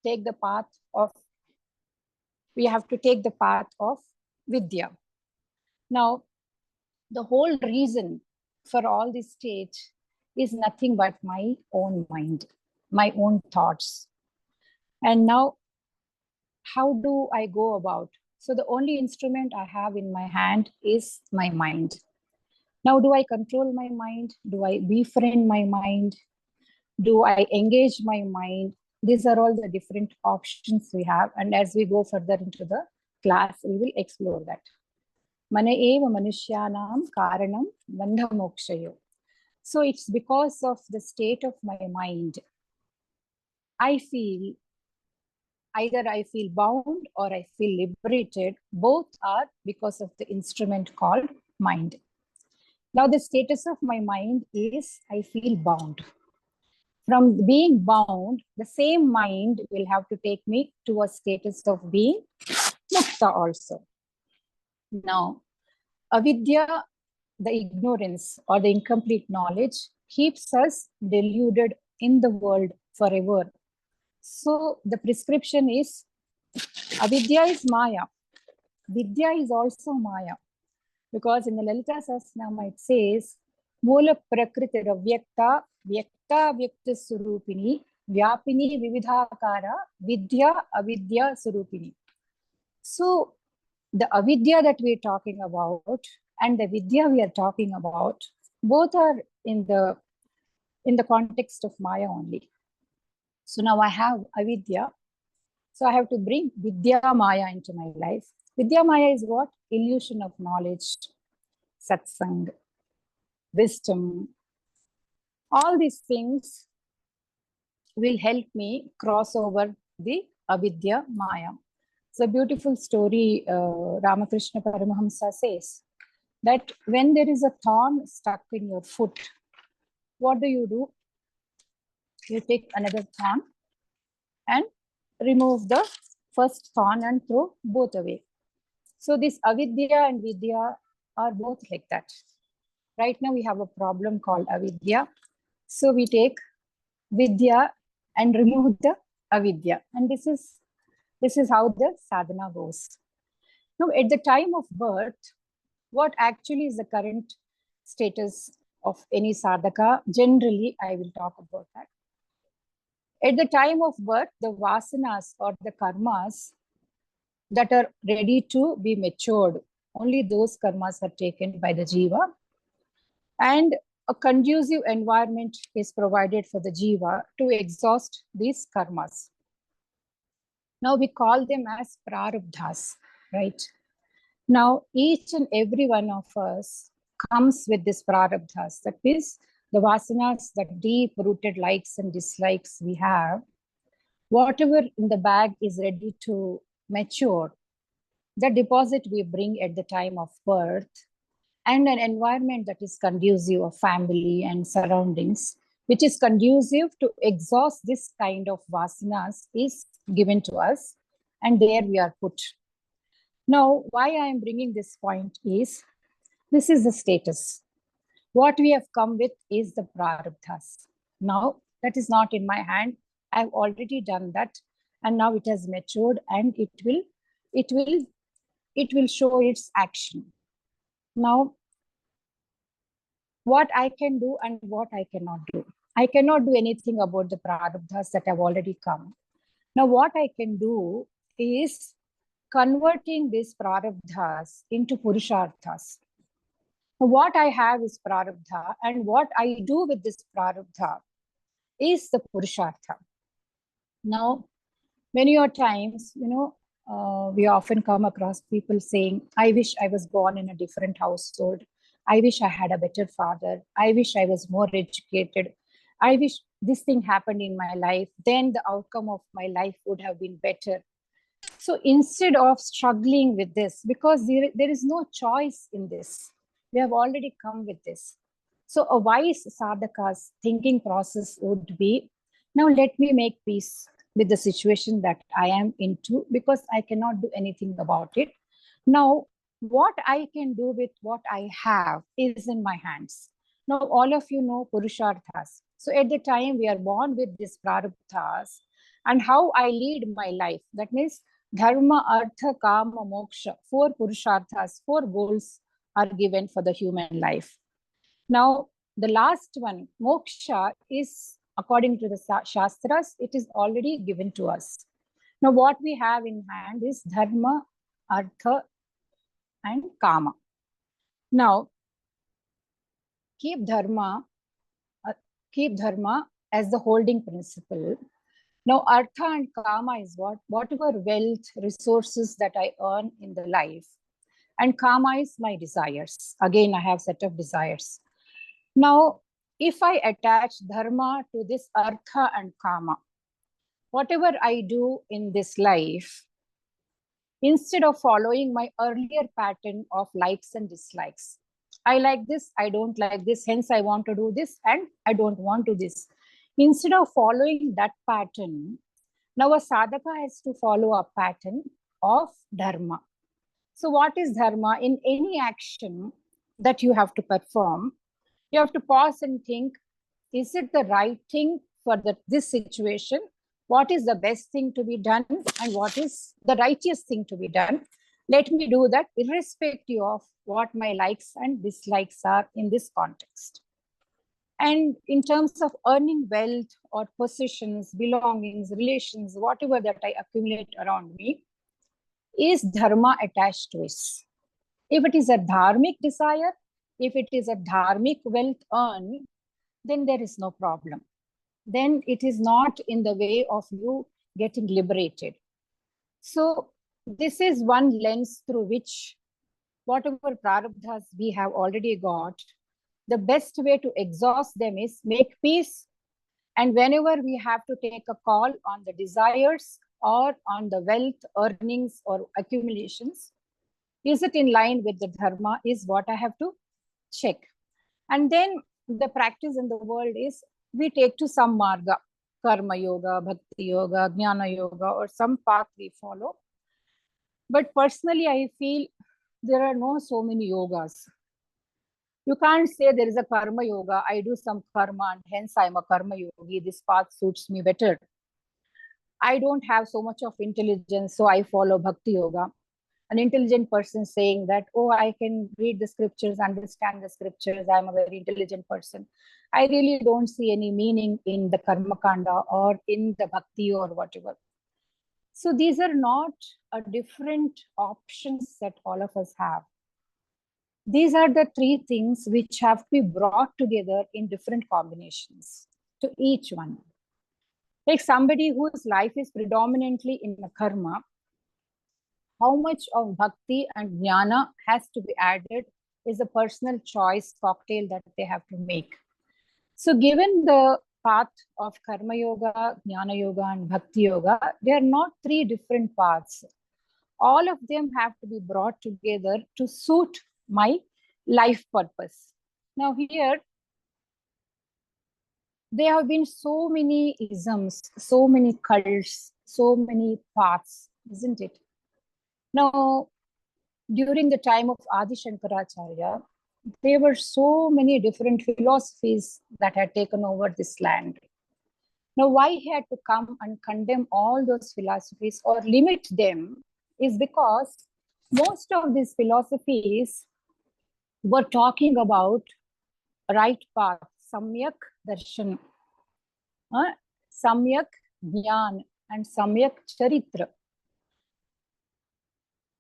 take the path of vidya. Now, the whole reason for all this stage is nothing but my own mind, my own thoughts. And now, how do I go about? So the only instrument I have in my hand is my mind. Now, do I control my mind? Do I befriend my mind? Do I engage my mind? These are all the different options we have. And as we go further into the class, we will explore that. Mana eva manushyanam karanam bandha mokshayo. So it's because of the state of my mind. Either I feel bound or I feel liberated. Both are because of the instrument called mind. Now the status of my mind is I feel bound. From being bound, the same mind will have to take me to a status of being mukta also. Now, avidya, the ignorance or the incomplete knowledge, keeps us deluded in the world forever. So the prescription is, avidya is maya. Vidya is also maya. Because in the Lalita Sahasranama it says, Mula prakriti ravyakta vyakta vyakta surupini vyapini vividhakara vidya avidya surupini. So the avidya that we are talking about and the vidya we are talking about, both are in the context of maya only. So now I have avidya. So I have to bring vidya maya into my life. Vidya maya is what? Illusion of knowledge, satsang, wisdom. All these things will help me cross over the avidya maya. It's a beautiful story. Ramakrishna Paramahamsa says that when there is a thorn stuck in your foot, what do? You take another thorn and remove the first thorn and throw both away. So this avidya and vidya are both like that. Right now we have a problem called avidya. So we take vidya and remove the avidya. And this is how the sadhana goes. Now at the time of birth, what actually is the current status of any sadhaka? Generally, I will talk about that. At the time of birth, the vasanas or the karmas that are ready to be matured, only those karmas are taken by the jiva. And a conducive environment is provided for the jiva to exhaust these karmas. Now we call them as prarabdhas, right? Now each and every one of us comes with this prarabdhas. That is the vasanas, that deep-rooted likes and dislikes we have. Whatever in the bag is ready to mature, the deposit we bring at the time of birth, and an environment that is conducive of family and surroundings, which is conducive to exhaust this kind of vasanas, is given to us, and there we are put. Now, why I am bringing this point is, this is the status. What we have come with is the prarabdhas. Now, that is not in my hand. I've already done that, and now it has matured, and it will show its action. Now, what I can do and what I cannot do. I cannot do anything about the prarabdhas that have already come. Now, what I can do is converting these prarabdhas into purusharthas. What I have is prarabdha, and what I do with this prarabdha is the purushartha. Now, many times, we often come across people saying, I wish I was born in a different household. I wish I had a better father. I wish I was more educated. I wish this thing happened in my life. Then the outcome of my life would have been better. So instead of struggling with this, because there is no choice in this, we have already come with this. So a wise sadhaka's thinking process would be, now let me make peace with the situation that I am into, because I cannot do anything about it. Now, what I can do with what I have is in my hands. Now, all of you know Purusharthas. So at the time we are born with these prarabdhas, and how I lead my life. That means dharma, artha, kama, moksha, 4 purusharthas, 4 goals are given for the human life. Now, the last one, moksha, is according to the Shastras, it is already given to us. Now, what we have in hand is dharma, artha, and kama. Now, keep dharma as the holding principle. Now, artha and kama is what? Whatever wealth, resources that I earn in the life. And kama is my desires. Again, I have set of desires. Now, if I attach dharma to this artha and kama, whatever I do in this life, instead of following my earlier pattern of likes and dislikes, I like this, I don't like this, hence I want to do this, and I don't want to do this. Instead of following that pattern, now a sadhaka has to follow a pattern of dharma. So what is dharma? In any action that you have to perform, you have to pause and think, is it the right thing for this situation? What is the best thing to be done? And what is the righteous thing to be done? Let me do that irrespective of what my likes and dislikes are in this context. And in terms of earning wealth or possessions, belongings, relations, whatever that I accumulate around me, is dharma attached to it? If it is a dharmic desire, if it is a dharmic wealth earned, then there is no problem. Then it is not in the way of you getting liberated. So this is one lens through which whatever prarabdhas we have already got, the best way to exhaust them is make peace. And whenever we have to take a call on the desires or on the wealth, earnings, or accumulations, is it in line with the dharma is what I have to check. And then the practice in the world is we take to some marga, karma yoga, bhakti yoga, jnana yoga, or some path we follow. But personally, I feel there are no so many yogas. You can't say there is a karma yoga, I do some karma and hence I'm a karma yogi, this path suits me better. I don't have so much of intelligence, so I follow bhakti yoga. An intelligent person saying that, oh, I can read the scriptures, understand the scriptures, I'm a very intelligent person. I really don't see any meaning in the karma kanda or in the bhakti or whatever. So these are not different options that all of us have. These are the 3 things which have to be brought together in different combinations to each one. Like somebody whose life is predominantly in the karma, how much of bhakti and jnana has to be added is a personal choice cocktail that they have to make. So given the path of karma yoga, jnana yoga, and bhakti yoga, they are not 3 different paths. All of them have to be brought together to suit my life purpose. Now here, there have been so many isms, so many cults, so many paths, isn't it? Now, during the time of Adi Shankaracharya, there were so many different philosophies that had taken over this land. Now, why he had to come and condemn all those philosophies or limit them is because most of these philosophies were talking about right path, samyak darshan, samyak jnana, and samyak charitra.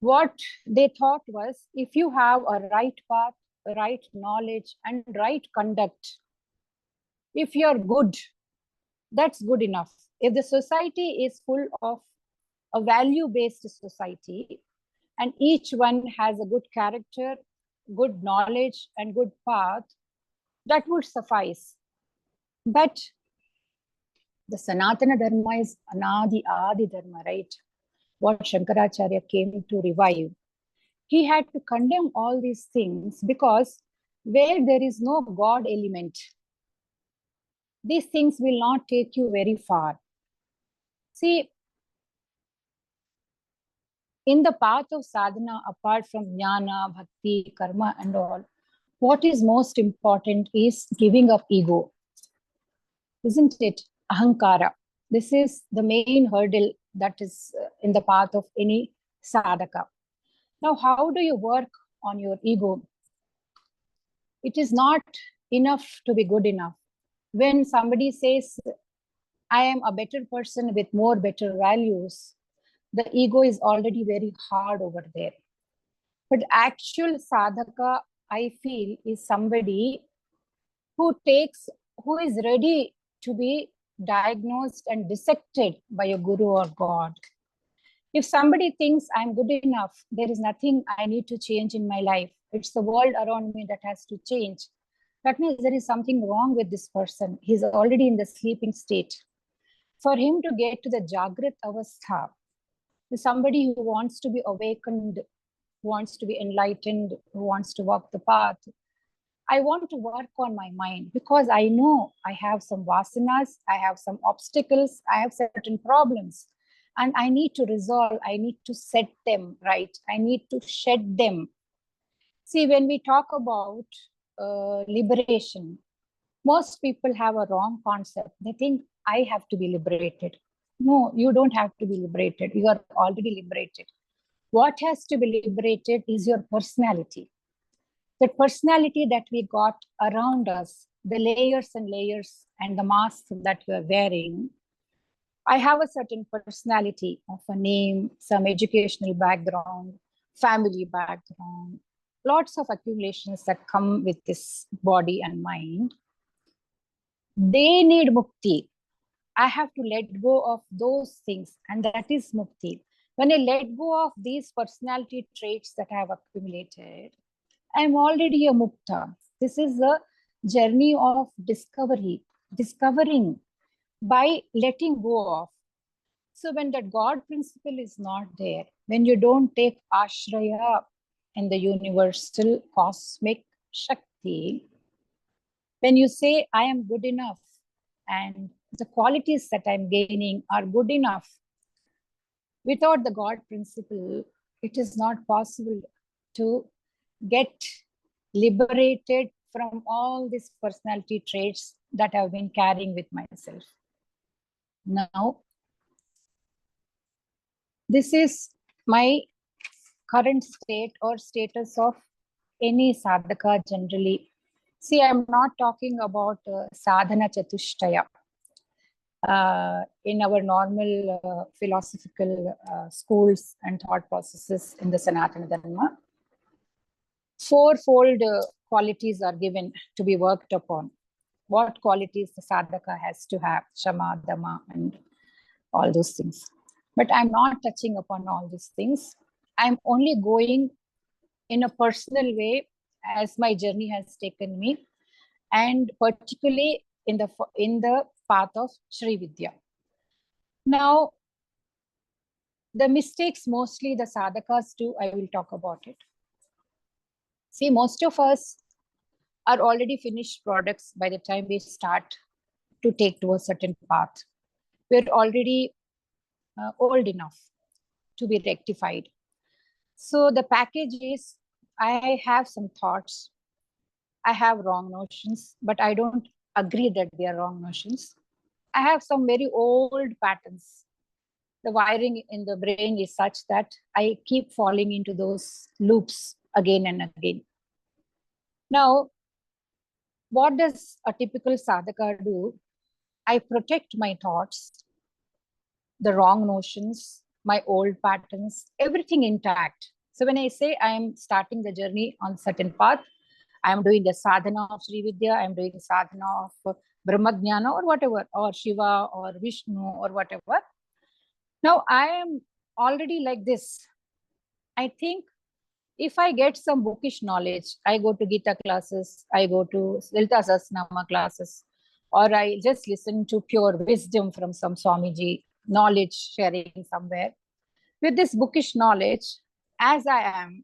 What they thought was, if you have a right path, right knowledge, and right conduct, if you're good, that's good enough. If the society is full of a value-based society, and each one has a good character, good knowledge, and good path, that would suffice. But the Sanatana Dharma is Anadi Adi Dharma, right? What Shankaracharya came to revive. He had to condemn all these things because where there is no God element, these things will not take you very far. See, in the path of sadhana, apart from jnana, bhakti, karma, and all, what is most important is giving up ego, isn't it? Ahankara. This is the main hurdle that is in the path of any sadhaka. Now, how do you work on your ego? It is not enough to be good enough. When somebody says, I am a better person with more better values, the ego is already very hard over there. But actual sadhaka, I feel, is somebody who is ready to be diagnosed and dissected by a guru or God. If somebody thinks I'm good enough, there is nothing I need to change in my life. It's the world around me that has to change. That means there is something wrong with this person. He's already in the sleeping state. For him to get to the Jagrat Avastha, somebody who wants to be awakened, who wants to be enlightened, who wants to walk the path, I want to work on my mind because I know I have some vasanas, I have some obstacles, I have certain problems, and I need to resolve, I need to set them right, I need to shed them. See, when we talk about liberation, most people have a wrong concept. They think I have to be liberated. No, you don't have to be liberated. You are already liberated. What has to be liberated is your personality. The personality that we got around us, the layers and layers and the mask that you are wearing. I have a certain personality of a name, some educational background, family background, lots of accumulations that come with this body and mind. They need mukti. I have to let go of those things, and that is mukti. When I let go of these personality traits that I have accumulated, I'm already a mukta. This is a journey of discovering by letting go of. So when that God principle is not there, when you don't take ashraya in the universal cosmic Shakti, when you say, I am good enough and the qualities that I'm gaining are good enough, without the God principle, it is not possible to get liberated from all these personality traits that I've been carrying with myself. Now, this is my current state or status of any sadhaka generally. See, I'm not talking about sadhana chatushtaya. In our normal philosophical schools and thought processes in the Sãdhanã Dharma, fourfold qualities are given to be worked upon. What qualities the sadhaka has to have, shama, dama, and all those things. But I'm not touching upon all these things. I'm only going in a personal way as my journey has taken me, and particularly in the path of srividyã. Now, the mistakes mostly the sadhakas do, I will talk about it. See, most of us are already finished products by the time we start to take to a certain path. We're already old enough to be rectified. So the package is, I have some thoughts, I have wrong notions, but I don't agree that they are wrong notions. I have some very old patterns. The wiring in the brain is such that I keep falling into those loops again and again. Now, what does a typical sadhaka do? I protect my thoughts, the wrong notions, my old patterns, everything intact. So when I say I am starting the journey on certain path, I am doing the sadhana of srividyã, I am doing the sadhana of Brahmajnana or whatever, or Shiva or Vishnu or whatever. Now I am already like this. I think if I get some bookish knowledge, I go to Gita classes, I go to Lilita Sahasranama classes, or I just listen to pure wisdom from some Swamiji, knowledge sharing somewhere. With this bookish knowledge, as I am,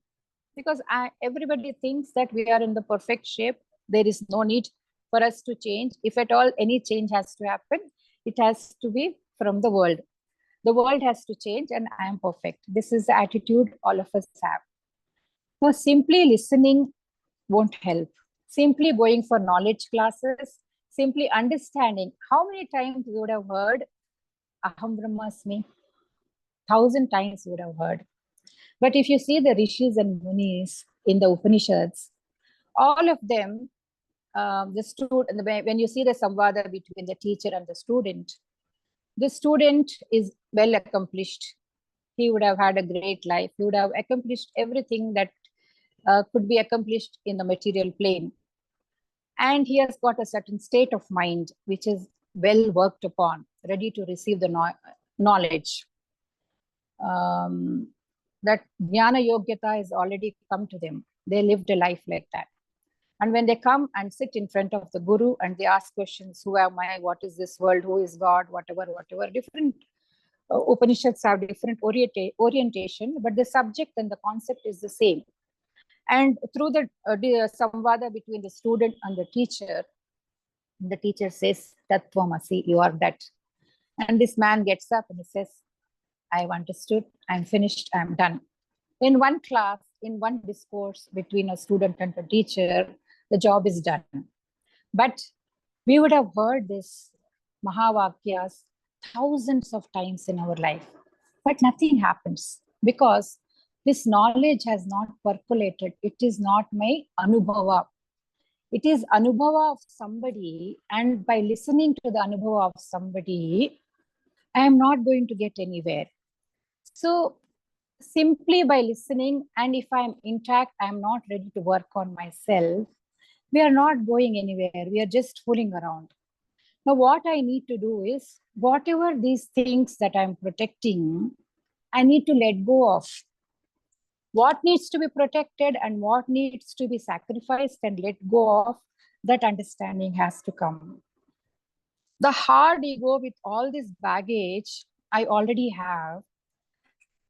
because everybody thinks that we are in the perfect shape, there is no need for us to change. If at all any change has to happen, it has to be from the world. The world has to change and I am perfect. This is the attitude all of us have. Now, simply listening won't help. Simply going for knowledge classes, simply understanding. How many times you would have heard Aham Brahmasmi. 1,000 times you would have heard. But if you see the rishis and munis in the Upanishads, all of them, the student, when you see the samvada between the teacher and the student is well accomplished. He would have had a great life. He would have accomplished everything that could be accomplished in the material plane. And he has got a certain state of mind which is well worked upon, ready to receive the knowledge. That jnana yogyata has already come to them. They lived a life like that. And when they come and sit in front of the guru and they ask questions, who am I, what is this world, who is God, whatever, different Upanishads have different orientation, but the subject and the concept is the same. And through the samvada between the student and the teacher says, Tattvamasi, you are that. And this man gets up and he says, I've understood, I'm finished, I'm done. In one class, in one discourse between a student and a teacher, the job is done. But we would have heard this Mahavakyas thousands of times in our life, but nothing happens because this knowledge has not percolated. It is not my anubhava. It is anubhava of somebody, and by listening to the anubhava of somebody, I am not going to get anywhere. So simply by listening, and if I'm intact, I'm not ready to work on myself, we are not going anywhere. We are just fooling around. Now, what I need to do is, whatever these things that I'm protecting, I need to let go of. What needs to be protected and what needs to be sacrificed and let go of, that understanding has to come. The hard ego with all this baggage I already have,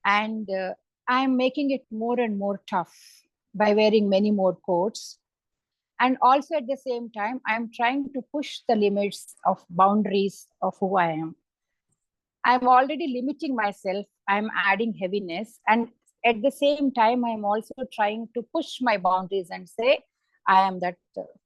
and I'm making it more and more tough by wearing many more coats. And also at the same time, I'm trying to push the limits of boundaries of who I am. I'm already limiting myself. I'm adding heaviness. And at the same time, I'm also trying to push my boundaries and say, I am that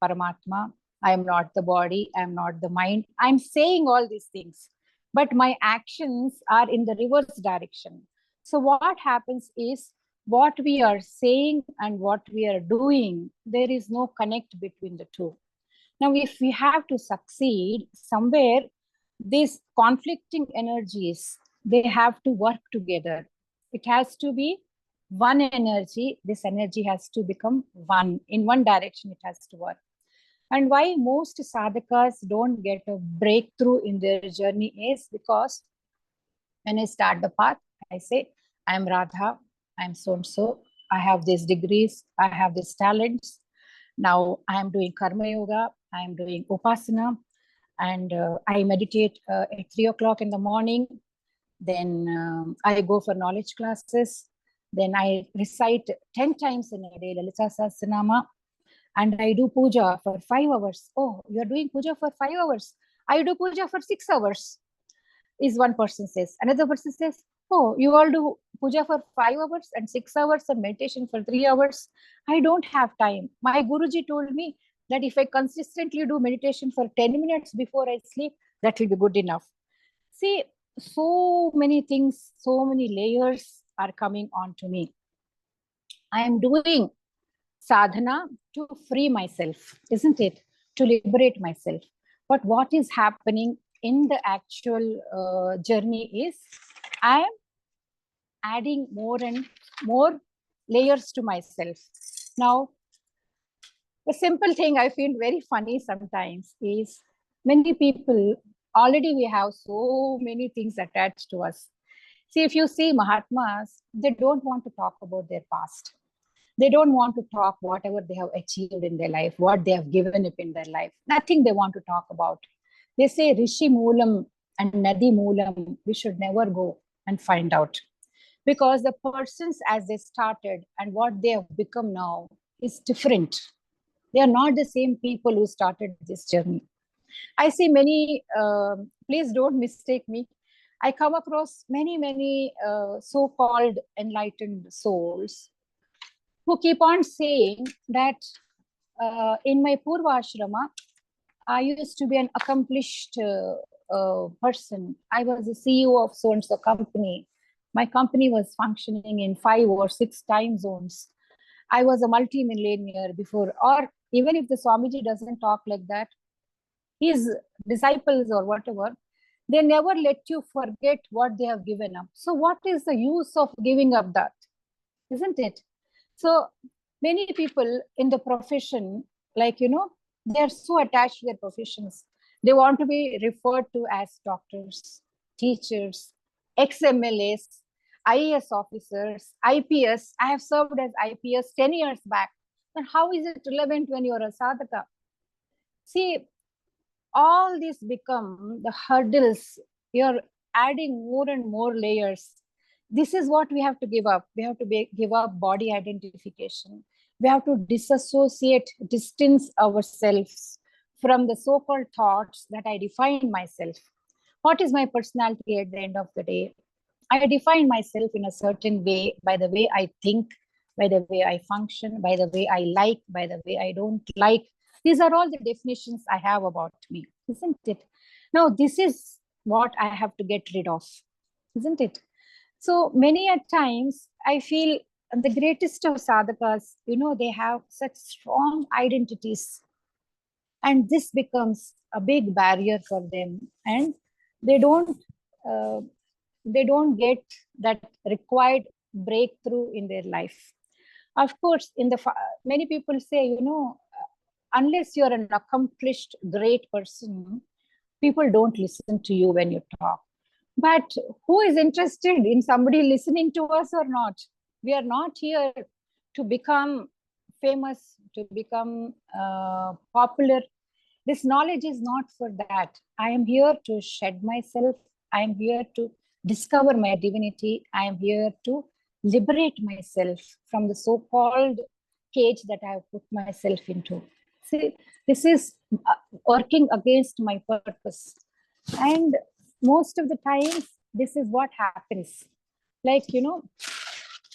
Paramatma. I am not the body. I'm not the mind. I'm saying all these things, but my actions are in the reverse direction. So what happens is, what we are saying and what we are doing, there is no connect between the two. Now, if we have to succeed somewhere, these conflicting energies, they have to work together. It has to be one energy. This energy has to become one. In one direction, it has to work. And why most sadhakas don't get a breakthrough in their journey is because when I start the path, I say, I'm Radha, I'm so-and-so, I have these degrees, I have these talents. Now I am doing karma yoga, I am doing upasana, and I meditate at 3 o'clock in the morning. Then I go for knowledge classes. Then I recite 10 times in a day, Lalita Sahasranama, and I do puja for 5 hours. Oh, you're doing puja for 5 hours. I do puja for 6 hours, is one person says. Another person says, oh, you all do puja for 5 hours and 6 hours and meditation for 3 hours. I don't have time. My Guruji told me that if I consistently do meditation for 10 minutes before I sleep, that will be good enough. See, so many things, so many layers are coming on to me. I am doing sadhana to free myself, isn't it? To liberate myself. But what is happening in the actual journey is, I am adding more and more layers to myself. Now, the simple thing I feel very funny sometimes is, many people, already we have so many things attached to us. See, if you see Mahatmas, they don't want to talk about their past. They don't want to talk whatever they have achieved in their life, what they have given up in their life. Nothing they want to talk about. They say Rishi Moolam and Nadi Moolam, we should never go and find out. Because the persons as they started and what they have become now is different. They are not the same people who started this journey. I see many, please don't mistake me. I come across many so-called enlightened souls who keep on saying that in my Purva Ashrama, I used to be an accomplished person. I was the CEO of so-and-so company. My company was functioning in 5 or 6 time zones. I was a multi-millionaire before. Or even if the Swamiji doesn't talk like that, his disciples or whatever, they never let you forget what they have given up. So what is the use of giving up that? Isn't it? So many people in the profession, like, they are so attached to their professions. They want to be referred to as doctors, teachers, ex-MLAs, IAS officers, IPS. I have served as IPS 10 years back. But how is it relevant when you're a sadhaka? See, all these become the hurdles. You're adding more and more layers. This is what we have to give up. We have to give up body identification. We have to disassociate, distance ourselves from the so-called thoughts that I define myself. What is my personality at the end of the day? I define myself in a certain way by the way I think, by the way I function, by the way I like, by the way I don't like. These are all the definitions I have about me, isn't it? Now, this is what I have to get rid of, isn't it? So many a times I feel the greatest of sadhakas, they have such strong identities, and this becomes a big barrier for them, and they don't get that required breakthrough in their life. Of course, many people say, unless you're an accomplished, great person, people don't listen to you when you talk. But who is interested in somebody listening to us or not? We are not here to become famous, to become popular. This knowledge is not for that. I am here to shed myself. I am here to discover my divinity. I am here to liberate myself from the so-called cage that I have put myself into. See, this is working against my purpose. And most of the times, this is what happens. Like,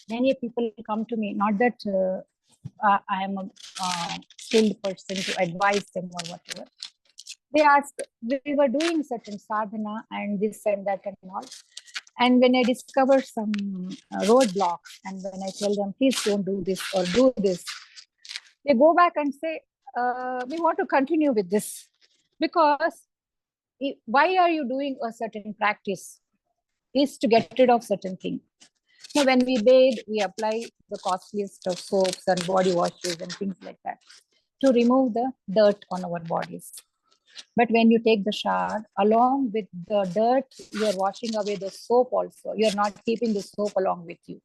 many people come to me, not that I am a skilled person to advise them or whatever. They ask, we were doing certain sadhana and this and that and all. And when I discover some roadblocks, and when I tell them, please don't do this or do this, they go back and say, we want to continue with this. Because why are you doing a certain practice? Is to get rid of certain thing. Now, when we bathe, we apply the costliest of soaps and body washes and things like that to remove the dirt on our bodies. But when you take the shower, along with the dirt, you're washing away the soap also. You're not keeping the soap along with you.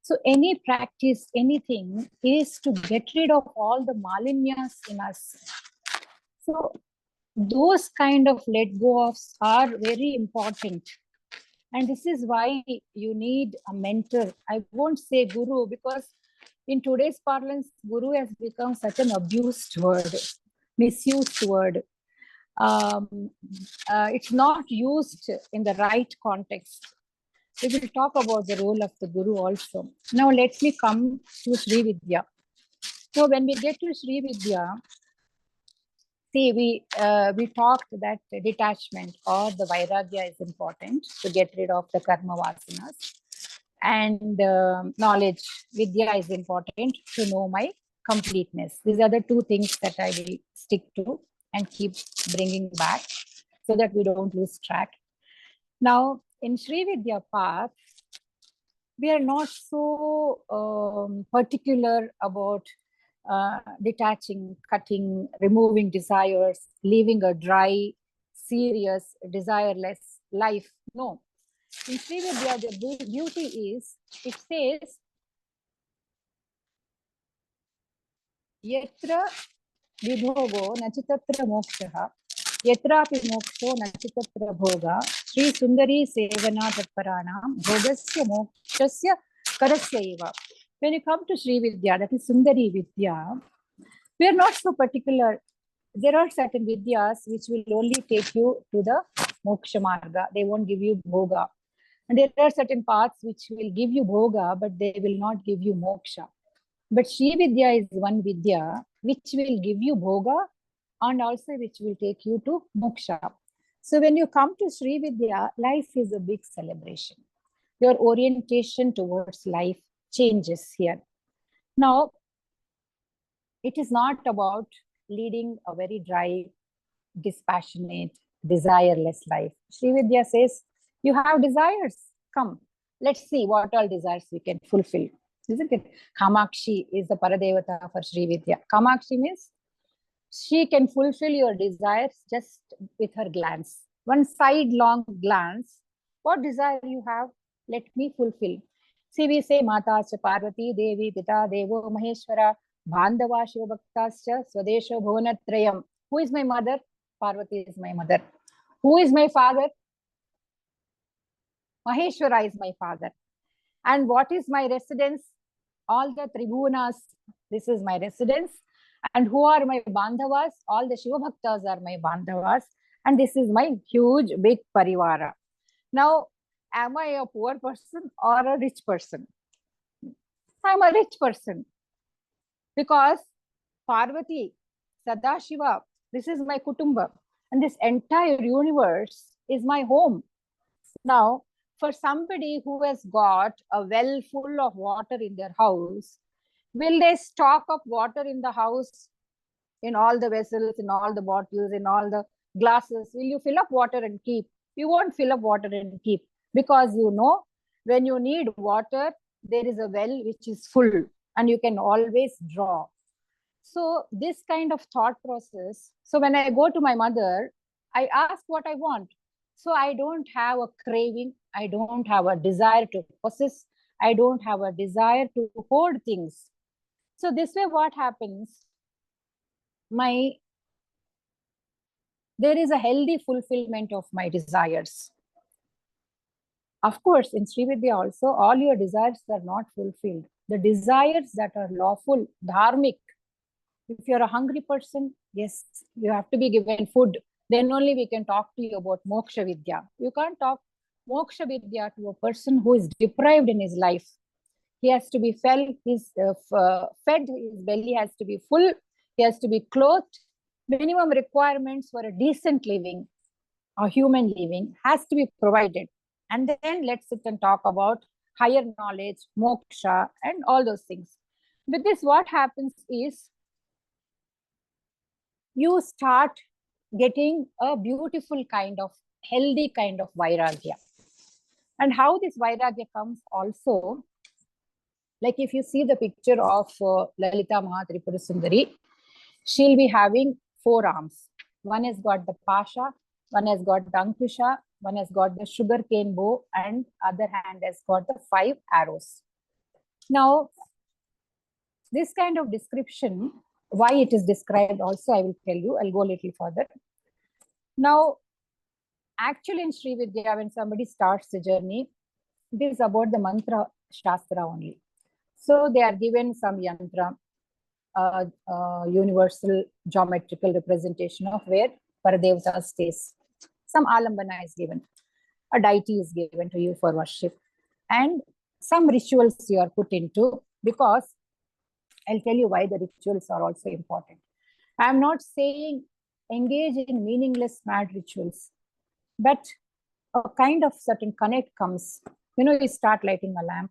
So any practice, anything is to get rid of all the malinyas in us. So those kind of let go offs are very important. And this is why you need a mentor. I won't say guru, because in today's parlance, guru has become such an abused word, misused word. It's not used in the right context. We will talk about the role of the guru also. Now let me come to Srividyā. So when we get to Srividyā, see, we talked that detachment or the vairagya is important to get rid of the karma vasanas, and knowledge, vidya, is important to know my completeness. These are the two things that I will stick to and keep bringing back so that we don't lose track. Now, in Srividyā path, we are not so particular about detaching, cutting, removing desires, living a dry, serious, desireless life. No. In Srividyā, the beauty is, it says, Yatra vibhogo nachitatra mokshaha, yatrapi moksho nachitatra bhoga, Sri Sundari Sevana Tatparanam, Bhogasya Mokshasya Karasya Eva. When you come to Srividyā, that is Sundari Vidya, we are not so particular. There are certain Vidyas which will only take you to the Moksha Marga. They won't give you Bhoga. And there are certain paths which will give you Bhoga, but they will not give you Moksha. But Srividyā is one Vidya which will give you Bhoga and also which will take you to Moksha. So when you come to Srividya, life is a big celebration. Your orientation towards life changes here. Now, it is not about leading a very dry, dispassionate, desireless life. Srividya says, you have desires, come. Let's see what all desires we can fulfill. Isn't it? Kamakshi is the Paradevata for Srividya. Kamakshi means she can fulfill your desires just with her glance. One sidelong glance. What desire you have? Let me fulfill. See, we say Mata cha Parvati, Devi, Pita, Devo, Maheshwara, Bandhava, Shiva Bhaktascha, Swadesho, Bhuvanatrayam. Who is my mother? Parvati is my mother. Who is my father? Maheshwara is my father. And what is my residence? All the Tribhuvanas, this is my residence. And who are my bandhavas? All the Shiva Bhaktas are my bandhavas. And this is my huge, big parivara. Now, am I a poor person or a rich person? I'm a rich person. Because Parvati, Sadashiva, this is my kutumba. And this entire universe is my home. Now, for somebody who has got a well full of water in their house, will they stock up water in the house, in all the vessels, in all the bottles, in all the glasses? Will you fill up water and keep? You won't fill up water and keep, because you know when you need water, there is a well which is full and you can always draw. So this kind of thought process. So when I go to my mother, I ask what I want. So I don't have a craving. I don't have a desire to possess. I don't have a desire to hold things. So this way what happens, there is a healthy fulfillment of my desires. Of course, in Srividya also, all your desires are not fulfilled. The desires that are lawful, dharmic. If you're a hungry person, yes, you have to be given food. Then only we can talk to you about Moksha Vidya. You can't talk Moksha Vidya to a person who is deprived in his life. He has to be fed, his belly has to be full, he has to be clothed. Minimum requirements for a decent living, a human living, has to be provided. And then let's sit and talk about higher knowledge, moksha, and all those things. With this, what happens is you start getting a beautiful kind of, healthy kind of vairagya. And how this vairagya comes also, like if you see the picture of Lalita Mahatripura Sundari, she'll be having 4 arms. One has got the pasha, one has got the ankusha, one has got the sugar cane bow, and other hand has got the 5 arrows. Now, this kind of description, why it is described also, I will tell you. I'll go a little further. Now, actually in Srividya, when somebody starts the journey, it is about the mantra shastra only. So they are given some yantra, universal geometrical representation of where Paradevata stays. Some alambana is given. A deity is given to you for worship. And some rituals you are put into, because I'll tell you why the rituals are also important. I'm not saying engage in meaningless mad rituals, but a kind of certain connect comes. You know, you start lighting a lamp,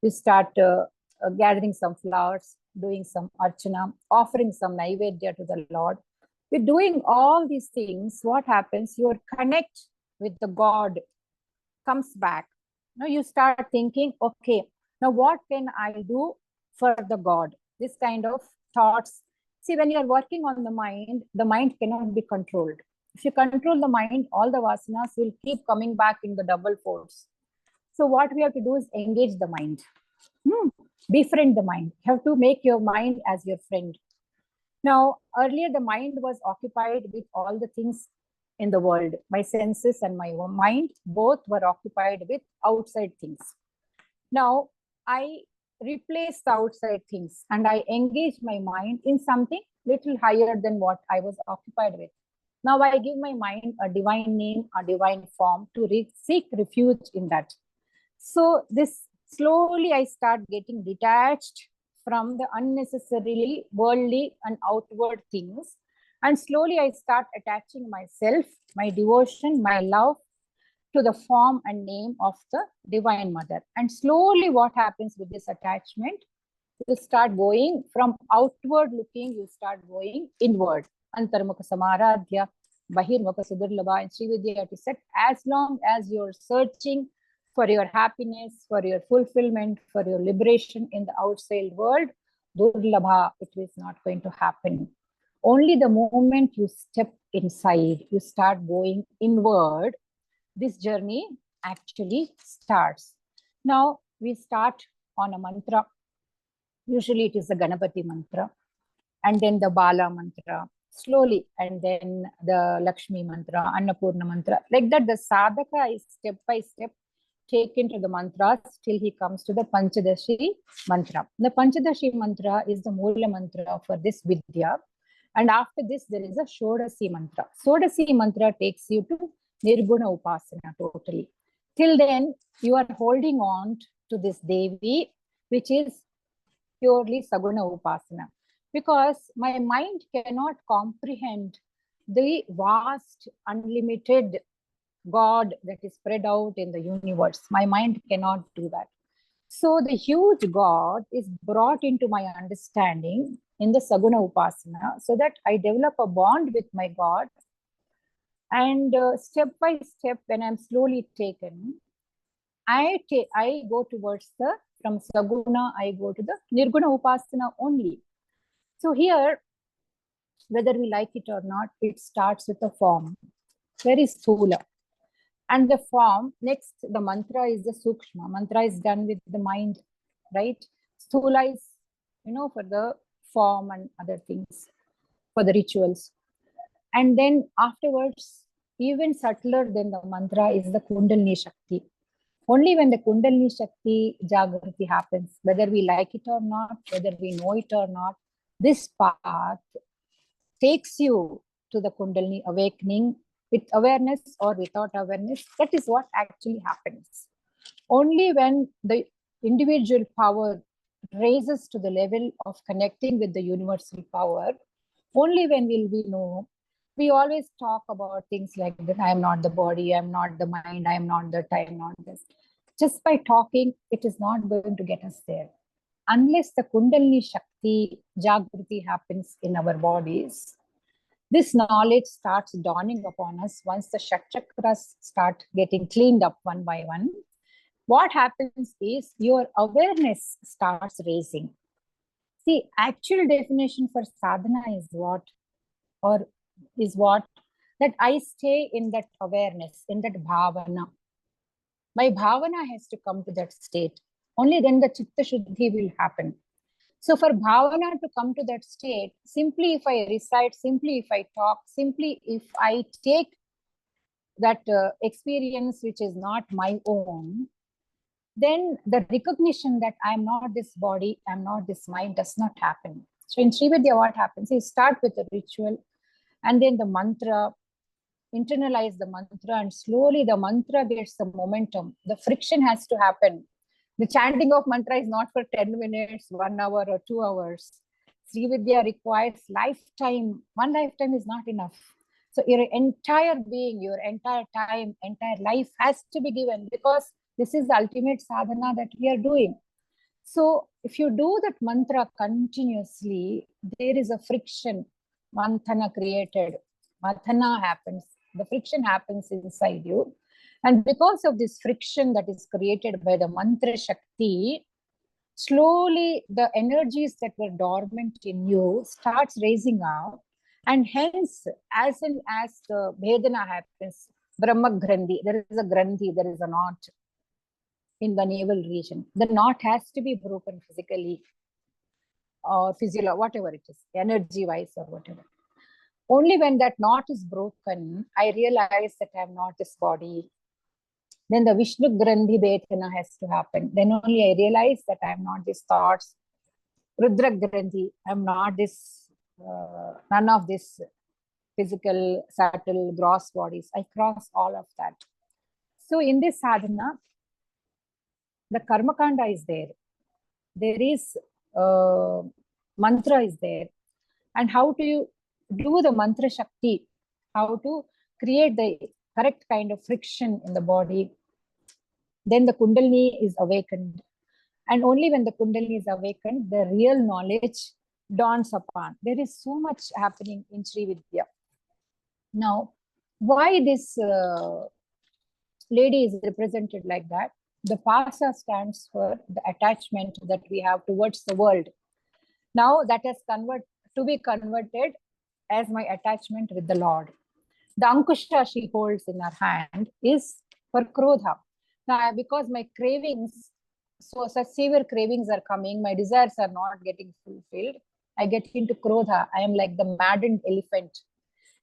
you start gathering some flowers, doing some archana, offering some naivedya to the Lord. With doing all these things, what happens? Your connect with the God comes back. Now you start thinking, okay, now what can I do for the God? This kind of thoughts. See, when you're working on the mind cannot be controlled. If you control the mind, all the vasanas will keep coming back in the double force. So what we have to do is engage the mind. Befriend the mind. You have to make your mind as your friend. Now, earlier the mind was occupied with all the things in the world. My senses and my mind both were occupied with outside things. Now, I replace the outside things and I engage my mind in something little higher than what I was occupied with. Now I give my mind a divine name, a divine form to seek refuge in that. So this slowly I start getting detached from the unnecessarily worldly and outward things. And slowly I start attaching myself my devotion, my love to the form and name of the Divine Mother. And slowly what happens with this attachment? You start going from outward looking, you start going inward. Antarmukha samaradhya, bahirmukha sudurlabha. And Srividyā is said, as long as you're searching for your happiness, for your fulfillment, for your liberation in the outside world, durlabha, it is not going to happen. Only the moment you step inside, you start going inward, this journey actually starts. Now we start on a mantra. Usually it is the Ganapati mantra, and then the Bala mantra, slowly, and then the Lakshmi mantra, Annapurna mantra. Like that, the sadhaka is step by step taken to the mantras till he comes to the Panchadashi mantra. The Panchadashi mantra is the Mula mantra for this Vidya. And after this, there is a Shodasi mantra. Shodasi mantra takes you to Nirguna Upasana totally. Till then, you are holding on to this Devi, which is purely Saguna Upasana. Because my mind cannot comprehend the vast, unlimited God that is spread out in the universe. My mind cannot do that. So the huge God is brought into my understanding in the Saguna Upasana so that I develop a bond with my God. And step by step, when I'm slowly taken, I go towards from Saguna, I go to the Nirguna Upasana only. So here, whether we like it or not, it starts with a form, very sthula. And the form, next, the mantra is the Sukshma. Mantra is done with the mind, right? Sthula is, for the form and other things, for the rituals. And then afterwards, even subtler than the mantra is the Kundalini Shakti. Only when the Kundalini Shakti Jagrati happens, whether we like it or not, whether we know it or not, this path takes you to the Kundalini awakening with awareness or without awareness. That is what actually happens. Only when the individual power raises to the level of connecting with the universal power, only when will we know. We always talk about things like that. I am not the body, I am not the mind, I am not that, I am not this. Just by talking, it is not going to get us there. Unless the Kundalini Shakti Jagrati happens in our bodies, this knowledge starts dawning upon us once the Shakchakras start getting cleaned up one by one. What happens is your awareness starts raising. See, actual definition for sadhana is what? That I stay in that awareness, in that bhavana. My bhavana has to come to that state. Only then the chitta shuddhi will happen. So for bhavana to come to that state, simply if I recite, simply if I talk, simply if I take that experience which is not my own, then the recognition that I'm not this body, I'm not this mind does not happen. So in Srividyā, what happens is start with the ritual and then the mantra, internalize the mantra, and slowly the mantra gets the momentum. The friction has to happen. The chanting of mantra is not for 10 minutes, 1 hour or 2 hours. Srividyā requires lifetime. One lifetime is not enough. So your entire being, your entire time, entire life has to be given, because this is the ultimate sadhana that we are doing. So if you do that mantra continuously, there is a friction, manthana created. Manthana happens. The friction happens inside you. And because of this friction that is created by the mantra Shakti, slowly the energies that were dormant in you starts raising up. And hence, as soon as the Vedana happens, Brahma Grandhi, there is a Grandhi, there is a knot in the navel region. The knot has to be broken physically or physiological, whatever it is, energy-wise or whatever. Only when that knot is broken, I realize that I am not this body. Then the Vishnu Grandhi Vedana has to happen. Then only I realize that I am not these thoughts. Rudra Grandhi, I am not this, none of this physical, subtle, gross bodies. I cross all of that. So in this sadhana, the karma kanda is there. There is mantra is there. And how do you do the mantra Shakti? How to create the correct kind of friction in the body, then the Kundalini is awakened. And only when the Kundalini is awakened, the real knowledge dawns upon. There is so much happening in Srividyā. Now, why this lady is represented like that? The Pasha stands for the attachment that we have towards the world. Now that has to be converted as my attachment with the Lord. The Ankusha she holds in her hand is for Krodha. Now, because my cravings, so such severe cravings are coming, my desires are not getting fulfilled, I get into Krodha. I am like the maddened elephant.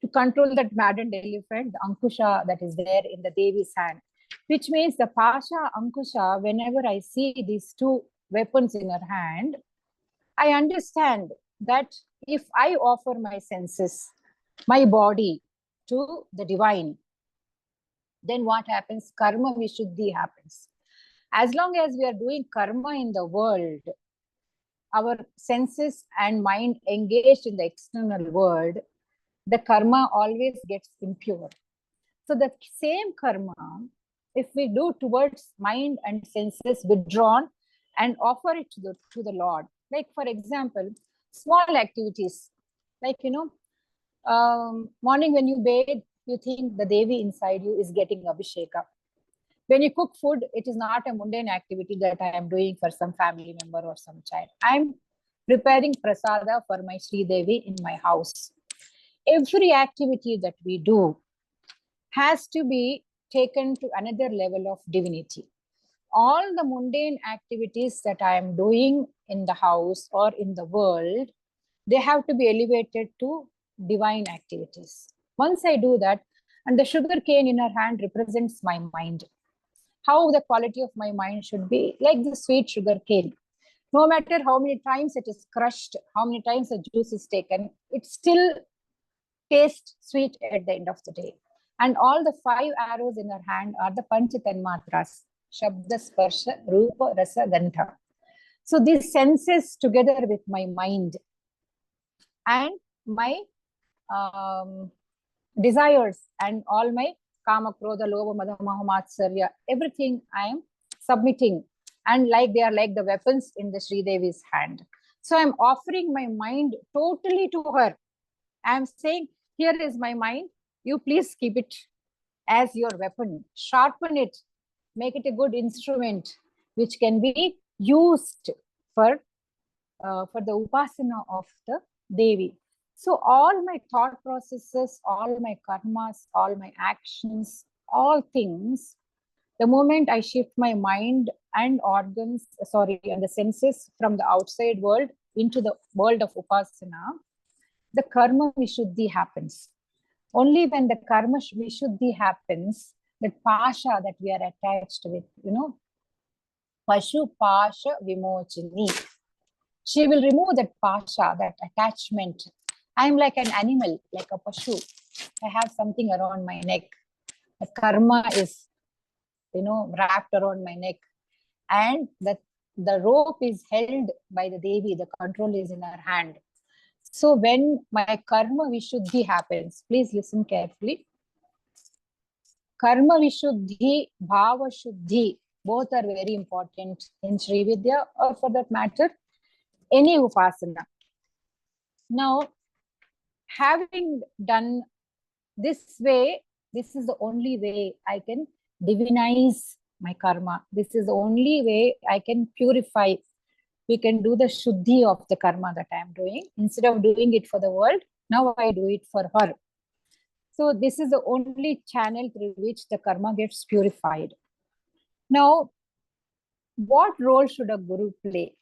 To control that maddened elephant, the Ankusha that is there in the Devi's hand, which means the Pasha, Ankusha, whenever I see these two weapons in her hand, I understand that if I offer my senses, my body to the divine, then what happens? Karma Vishuddhi happens. As long as we are doing karma in the world, our senses and mind engaged in the external world, the karma always gets impure. So the same karma, if we do towards mind and senses withdrawn and offer it to the Lord, like for example, small activities, like, morning when you bathe, you think the Devi inside you is getting Abhisheka. When you cook food, it is not a mundane activity that I am doing for some family member or some child. I'm preparing prasada for my Sri Devi in my house. Every activity that we do has to be taken to another level of divinity. All the mundane activities that I am doing in the house or in the world, they have to be elevated to divine activities. Once I do that, and the sugar cane in her hand represents my mind. How the quality of my mind should be like the sweet sugar cane. No matter how many times it is crushed, how many times the juice is taken, it still tastes sweet at the end of the day. And all the 5 arrows in her hand are the Panchatanmatras, Shabda, Sparsha, Rupa, Rasa, Gandha. So these senses together with my mind and my desires and all my Kama, Krodha, Lobha, Madha, Moha, Matsarya, everything I am submitting. And like they are like the weapons in the Sri Devi's hand. So I'm offering my mind totally to her. I'm saying, here is my mind. You please keep it as your weapon. Sharpen it. Make it a good instrument which can be used for the upasana of the Devi. So all my thought processes, all my karmas, all my actions, all things, the moment I shift my mind and organs, and the senses from the outside world into the world of upasana, the karma vishuddhi happens. Only when the karma vishuddhi happens, that pasha that we are attached with, Pashu Pasha Vimochini. She will remove that pasha, that attachment. I am like an animal, like a pashu. I have something around my neck. The karma is, wrapped around my neck. And the rope is held by the Devi. The control is in her hand. So when my karma vishuddhi happens, please listen carefully. Karma vishuddhi, bhava shuddhi, both are very important in Srividyā, or for that matter, any upasana. Now, having done this way, this is the only way I can divinize my karma. This is the only way I can purify. We can do the shuddhi of the karma that I am doing. Instead of doing it for the world, now I do it for her. So this is the only channel through which the karma gets purified. Now, what role should a guru play?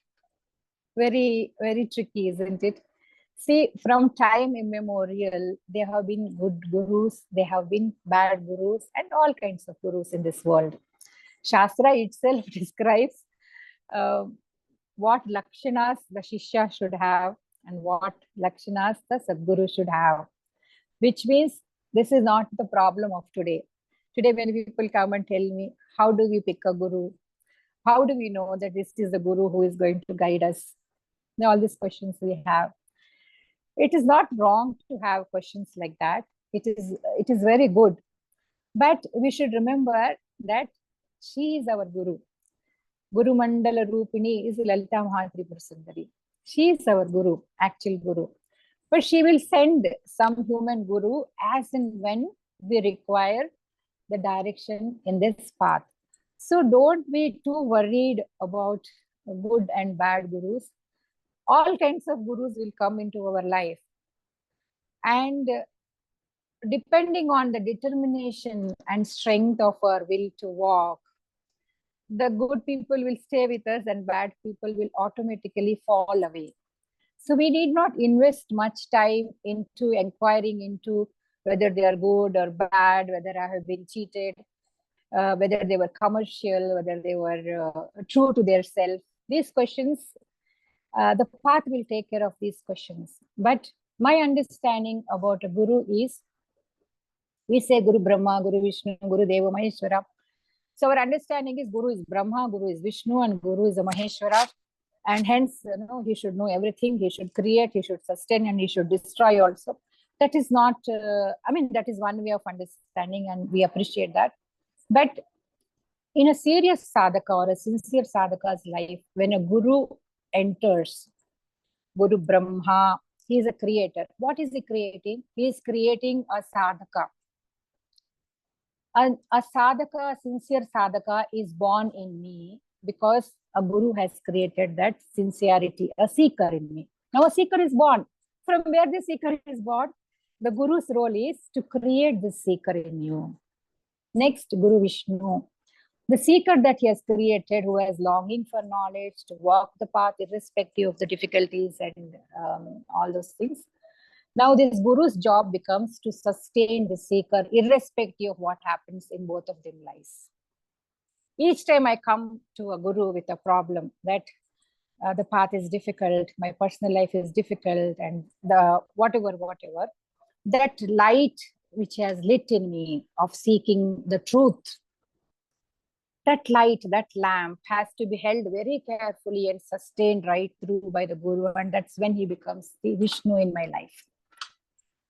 Very, very tricky, isn't it? See, from time immemorial, there have been good gurus, there have been bad gurus, and all kinds of gurus in this world. Shastra itself describes what lakshanas the shishya should have and what lakshanas the sadguru should have, which means this is not the problem of today. Today, when people come and tell me, how do we pick a guru? How do we know that this is the guru who is going to guide us? All these questions we have. It is not wrong to have questions like that, it is very good. But we should remember that she is our Guru. Guru Mandala Rupini is Lalita Mahatripura Sundari. She is our Guru, actual Guru. But she will send some human Guru as and when we require the direction in this path. So don't be too worried about good and bad Gurus. All kinds of Gurus will come into our life. And depending on the determination and strength of our will to walk, the good people will stay with us and bad people will automatically fall away. So we need not invest much time into inquiring into whether they are good or bad, whether I have been cheated, whether they were commercial, whether they were true to their self. These questions, the path will take care of these questions. But my understanding about a Guru is, we say Guru Brahma, Guru Vishnu, Guru Deva Maheshwara. So our understanding is Guru is Brahma, Guru is Vishnu, and Guru is a Maheshwara. And hence, he should know everything. He should create, he should sustain, and he should destroy also. That is not, that is one way of understanding, and we appreciate that. But in a serious sadhaka or a sincere sadhaka's life, when a Guru enters, Guru Brahma, he is a creator. What is he creating? He is creating a sadhaka. And a sadhaka, a sincere sadhaka is born in me because a Guru has created that sincerity, a seeker in me. Now a seeker is born. From where the seeker is born? The Guru's role is to create the seeker in you. Next, Guru Vishnu. The seeker that he has created, who has longing for knowledge, to walk the path irrespective of the difficulties and all those things. Now this Guru's job becomes to sustain the seeker irrespective of what happens in both of their lives. Each time I come to a Guru with a problem that the path is difficult, my personal life is difficult, and the whatever, that light which has lit in me of seeking the truth, that light, that lamp has to be held very carefully and sustained right through by the Guru. And that's when he becomes the Vishnu in my life.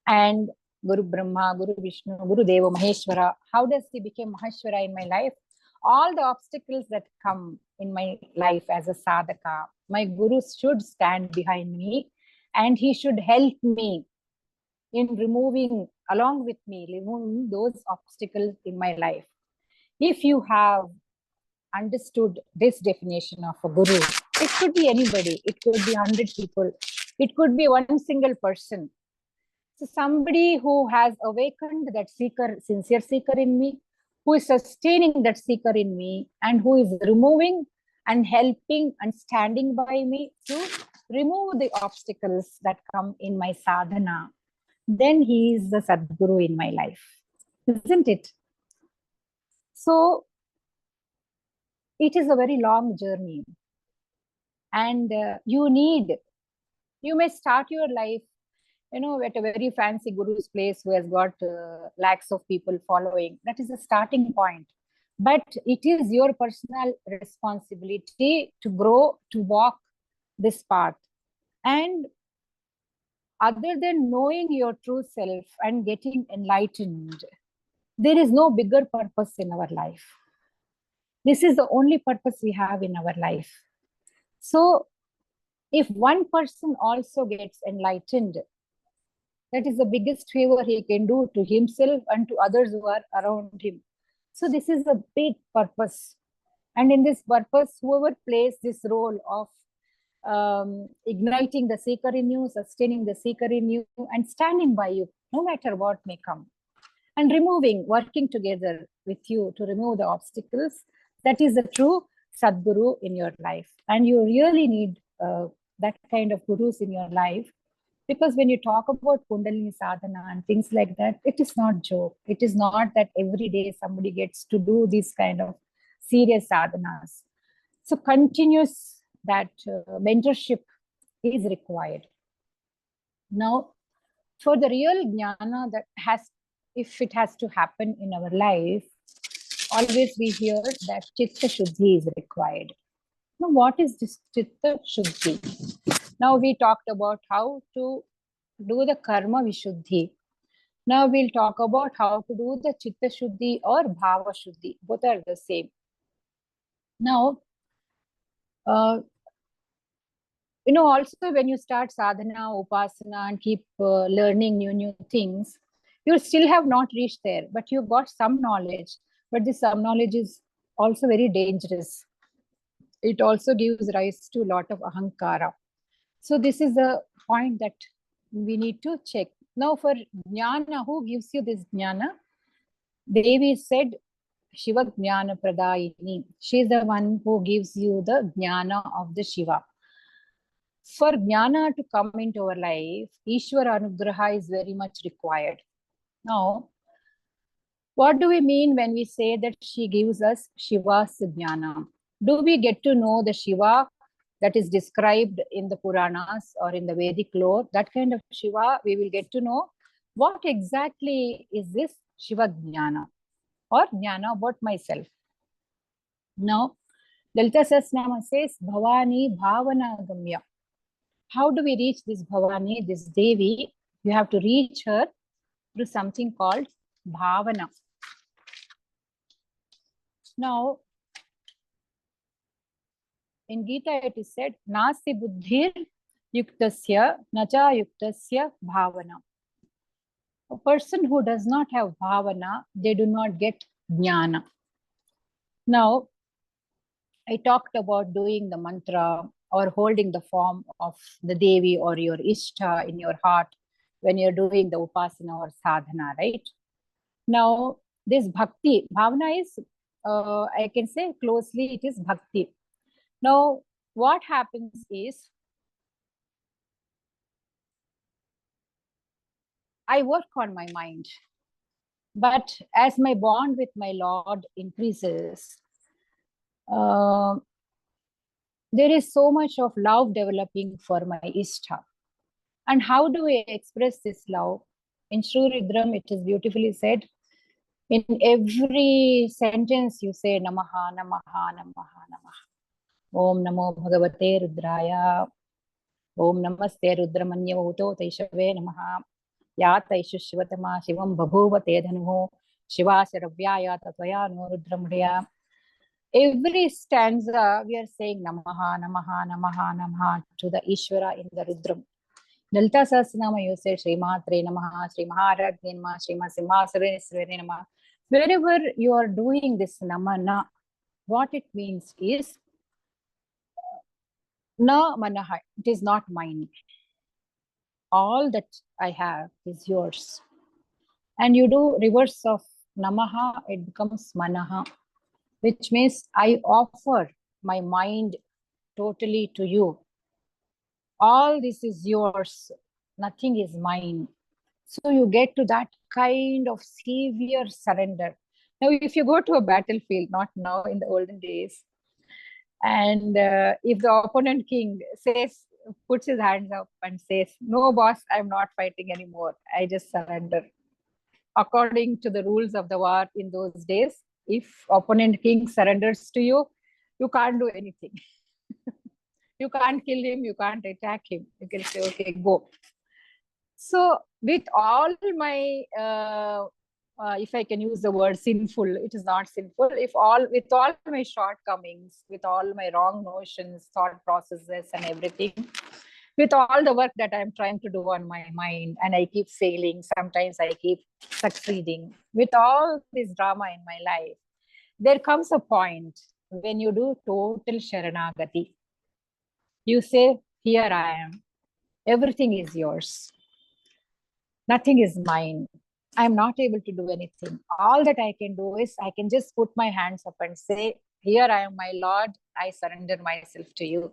And Guru Brahma, Guru Vishnu, Guru Deva Maheshwara. How does he become Maheshwara in my life? All the obstacles that come in my life as a sadhaka, my Guru should stand behind me and he should help me in removing, along with me, removing those obstacles in my life. If you have understood this definition of a Guru, it could be anybody, it could be 100 people, it could be one single person. So somebody who has awakened that seeker, sincere seeker in me, who is sustaining that seeker in me, and who is removing and helping and standing by me to remove the obstacles that come in my sadhana, then he is the Sadguru in my life, isn't it? So it is a very long journey, and you may start your life at a very fancy Guru's place who has got lakhs of people following. That is a starting point. But it is your personal responsibility to grow, to walk this path. And other than knowing your true self and getting enlightened, there is no bigger purpose in our life. This is the only purpose we have in our life. So if one person also gets enlightened, that is the biggest favor he can do to himself and to others who are around him. So this is a big purpose. And in this purpose, whoever plays this role of igniting the seeker in you, sustaining the seeker in you, and standing by you, no matter what may come, and working together with you to remove the obstacles, that is the true Sadguru in your life. And you really need that kind of Gurus in your life. Because when you talk about Kundalini sadhana and things like that, it is not joke. It is not that every day somebody gets to do these kind of serious sadhanas. So continuous that mentorship is required. Now, for the real jnana that if it has to happen in our life, always we hear that Chitta Shuddhi is required. Now, what is this Chitta Shuddhi? Now we talked about how to do the karma vishuddhi. Now we'll talk about how to do the Chitta Shuddhi or Bhava Shuddhi. Both are the same. Now, also when you start sadhana, upasana, and keep learning new things, you still have not reached there, but you've got some knowledge. But this some knowledge is also very dangerous. It also gives rise to a lot of ahankara. So this is a point that we need to check. Now for jnana, who gives you this jnana? Devi said, Shiva Jnana Pradayini. She is the one who gives you the jnana of the Shiva. For jnana to come into our life, Ishwara Anugraha is very much required. Now, what do we mean when we say that she gives us Shiva's jnana? Do we get to know the Shiva that is described in the Puranas or in the Vedic lore? That kind of Shiva, we will get to know. What exactly is this Shiva jnana or jnana about myself? Now, Lalita Sahasranama says, Bhavani Bhavana Gamya. How do we reach this Bhavani, this Devi? You have to reach her through something called Bhavana. Now, in Gita it is said, Nasti buddhir yuktasya nacha yuktasya bhavana. A person who does not have bhavana, they do not get jnana. Now, I talked about doing the mantra or holding the form of the Devi or your Ishta in your heart when you're doing the upasana or sadhana, right? Now, this bhakti, bhavana is, I can say closely, it is bhakti. Now, what happens is, I work on my mind. But as my bond with my Lord increases, there is so much of love developing for my Ishta. And how do we express this love? In Srividyã, it is beautifully said, in every sentence you say Namaha, Namaha, Namaha, Namaha. Om Namo Bhagavate Rudraya. Om Namaste Rudramanya Bhuto Taishave Namaha. Ya Taishu Shivatama Shivam Babhuva Dhanuho. Shiva Saravyaya Tatvaya No Rudramudaya. Every stanza we are saying Namaha, Namaha, Namaha, Namaha to the Ishvara in the Rudram. Lalita Sahasranama you say Sri Matre Namaha, Sri Maharadne Namaha, Sri Simhasarane Namaha. Wherever you are doing this Namana, what it means is Na Manaha, it is not mine. All that I have is yours. And you do reverse of Namaha, it becomes Manaha, which means I offer my mind totally to you. All this is yours. Nothing is mine. So you get to that kind of severe surrender. Now, if you go to a battlefield, not now, in the olden days, and if the opponent king says, puts his hands up and says, no, boss, I'm not fighting anymore. I just surrender. According to the rules of the war in those days, if opponent king surrenders to you, you can't do anything. You can't kill him, you can't attack him. You can say, okay, go. So with all my, if I can use the word sinful, it is not sinful. With all my shortcomings, with all my wrong notions, thought processes and everything, with all the work that I'm trying to do on my mind, and I keep failing, sometimes I keep succeeding, with all this drama in my life, there comes a point when you do total Sharanagati. You say, here I am. Everything is yours. Nothing is mine. I'm not able to do anything. All that I can do is I can just put my hands up and say, here I am, my Lord. I surrender myself to you.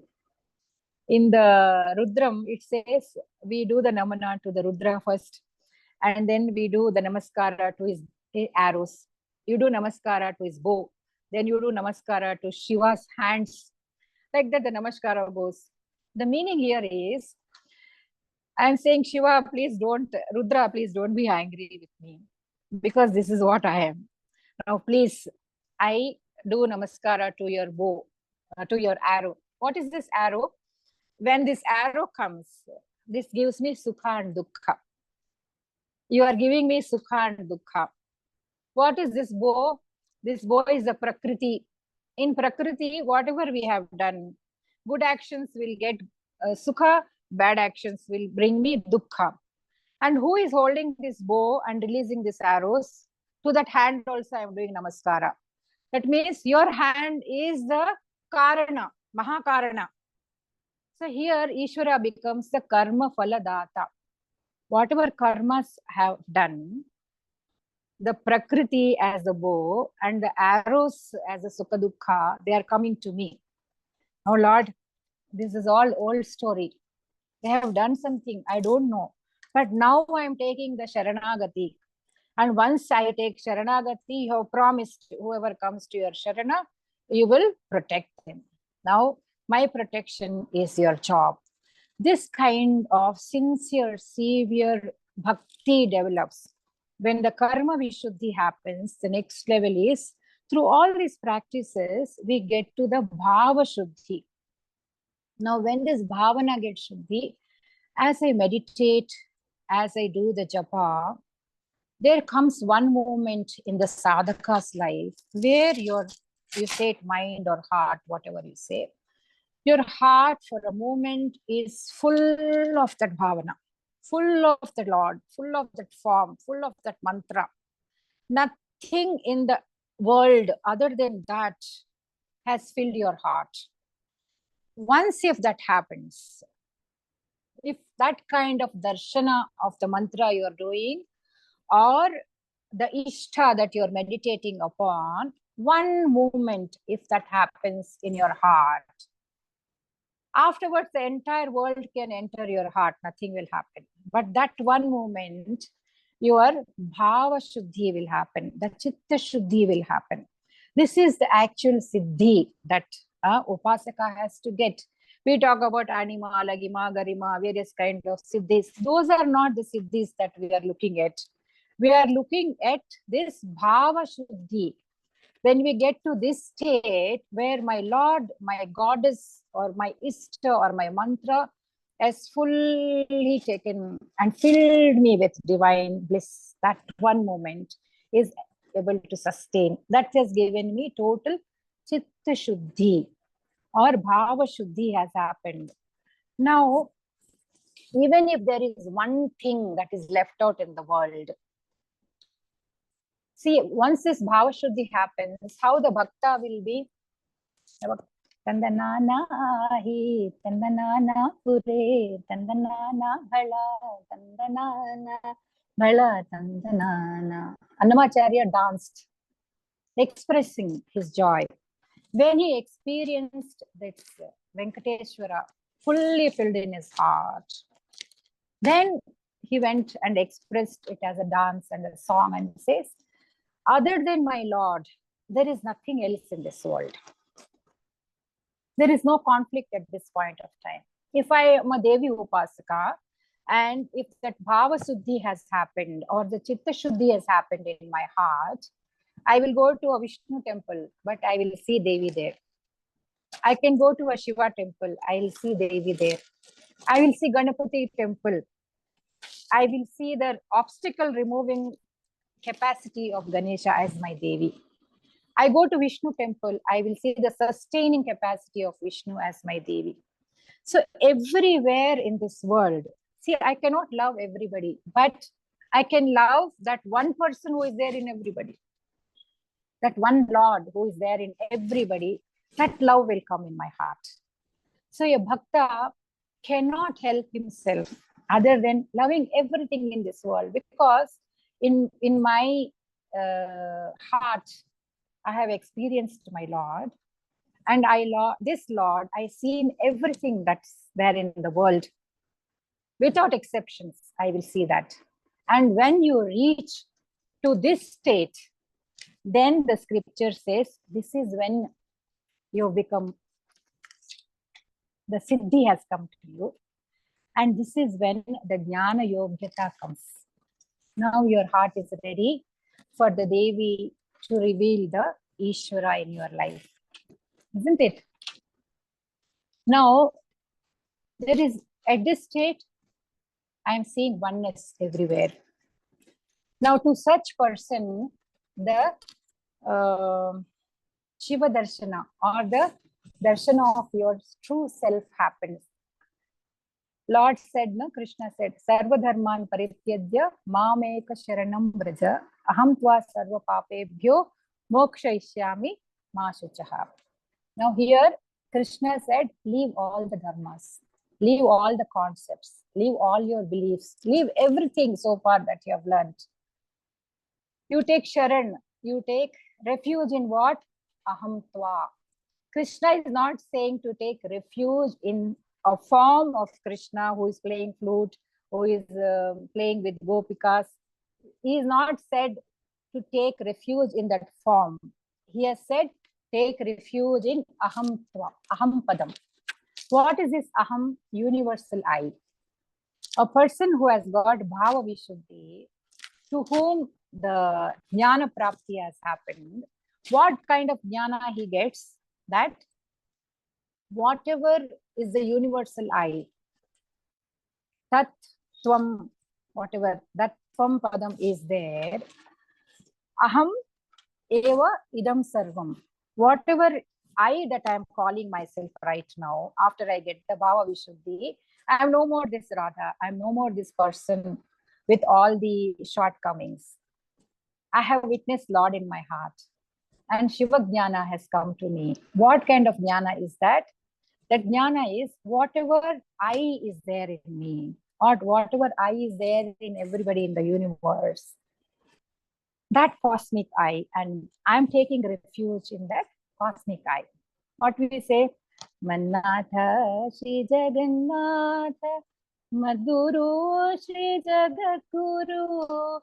In the Rudram, it says we do the Namana to the Rudra first, and then we do the Namaskara to his arrows. You do Namaskara to his bow. Then you do Namaskara to Shiva's hands. Like that, the Namaskara goes. The meaning here is, I'm saying, Shiva, please don't, Rudra, please don't be angry with me, because this is what I am. Now, please, I do Namaskara to your bow, to your arrow. What is this arrow? When this arrow comes, this gives me Sukha and Dukkha. You are giving me sukha and dukkha. What is this bow? This bow is the Prakriti. In Prakriti, whatever we have done, good actions will get sukha, bad actions will bring me dukkha. And who is holding this bow and releasing these arrows? To that hand also I am doing namaskara. That means your hand is the Karana, Mahakarana. So here Ishvara becomes the Karma Phala Data. Whatever karmas have done, the Prakriti as the bow and the arrows as the Sukha Dukkha, they are coming to me. Oh Lord, this is all old story. They have done something, I don't know. But now I am taking the Sharanagati. And once I take Sharanagati, you have promised whoever comes to your Sharana, you will protect them. Now, my protection is your job. This kind of sincere, severe bhakti develops. When the karma vishuddhi happens, the next level is, through all these practices, we get to the bhava shuddhi. Now, when this bhavana gets shuddhi, as I meditate, as I do the japa, there comes one moment in the sadhaka's life where you say it mind or heart, whatever you say, your heart for a moment is full of that bhavana, full of the Lord, full of that form, full of that mantra. Nothing in the world other than that has filled your heart. Once if that happens, if that kind of darshana of the mantra you are doing, or the ishta that you're meditating upon, one moment, if that happens in your heart, afterwards the entire world can enter your heart, nothing will happen. But that one moment, your bhava shuddhi will happen, the chitta shuddhi will happen. This is the actual siddhi that upasaka has to get. We talk about anima, lagima, garima, various kinds of siddhis. Those are not the siddhis that we are looking at. We are looking at this bhava shuddhi. When we get to this state where my Lord, my goddess, or my Ishta, or my mantra has fully taken and filled me with divine bliss, that one moment is able to sustain. That has given me total chitta shuddhi or bhava shuddhi has happened. Now, even if there is one thing that is left out in the world, see, once this bhava shuddhi happens, how the bhakta will be? Tandanana hi, tandanana pure, tandanana bhala, tandanana bhala, tandanana. Annamacharya danced, expressing his joy. When he experienced this Venkateshwara fully filled in his heart, then he went and expressed it as a dance and a song and says, other than my Lord, there is nothing else in this world. There is no conflict at this point of time. If I am a Devi Upasaka, and if that Bhava Suddhi has happened, or the Chitta Shuddhi has happened in my heart, I will go to a Vishnu temple, but I will see Devi there. I can go to a Shiva temple, I will see Devi there. I will see Ganapati temple. I will see the obstacle removing capacity of Ganesha as my Devi. I go to Vishnu temple, I will see the sustaining capacity of Vishnu as my Devi. So everywhere in this world, see, I cannot love everybody, but I can love that one person who is there in everybody. That one Lord who is there in everybody, that love will come in my heart. So a bhakta cannot help himself other than loving everything in this world, because in my heart, I have experienced my Lord, and this Lord, I see in everything that's there in the world. Without exceptions, I will see that. And when you reach to this state, then the scripture says, this is when you become, the siddhi has come to you. And this is when the jnana yogyata comes. Now your heart is ready for the Devi to reveal the Ishvara in your life. Isn't it? Now, there is, at this state, I am seeing oneness everywhere. Now, to such person, the Shiva Darshana or the Darshana of your true self happens. Lord said, no, Krishna said, Sarva Dharman Parityajya Mameka Sharanam Braja Aham Tva Sarva Papebhyo Mokshaishyami Ma Shuchaha. Now here, Krishna said, leave all the dharmas, leave all the concepts, leave all your beliefs, leave everything so far that you have learned. You take Sharan, you take refuge in what? Aham Tva. Krishna is not saying to take refuge in a form of Krishna who is playing flute, who is playing with gopikas. He is not said to take refuge in that form. He has said, take refuge in Aham Tva, Aham Padam. What is this Aham? Universal I. A person who has got Bhava Vishuddhi, to whom the Jnana Prapti has happened, what kind of Jnana he gets? That whatever is the universal I, Tat Tvam, whatever that Tvam Padam is there, Aham Eva Idam Sarvam. Whatever I that I am calling myself right now, after I get the Bhava Vishuddhi, I am no more this Radha, I am no more this person with all the shortcomings. I have witnessed Lord in my heart, and Shiva Jnana has come to me. What kind of Jnana is that? That Jnana is whatever I is there in me, or whatever I is there in everybody in the universe, that cosmic I, and I'm taking refuge in that cosmic I. What we say? Mannatha Shri Jagannatha Madhuru Shri Jagadguru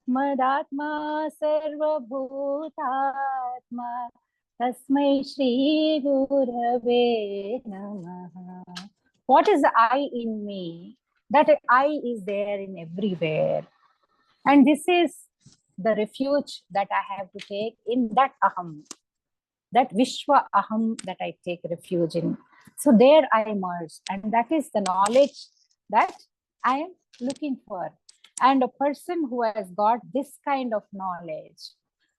Madatma Sarva Bhutatma Tasmai Shri Gurave Namaha. What is the I in me? That I is there in everywhere. And this is the refuge that I have to take in that Aham, that Vishwa Aham that I take refuge in. So there I merge, and that is the knowledge that I am looking for. And a person who has got this kind of knowledge,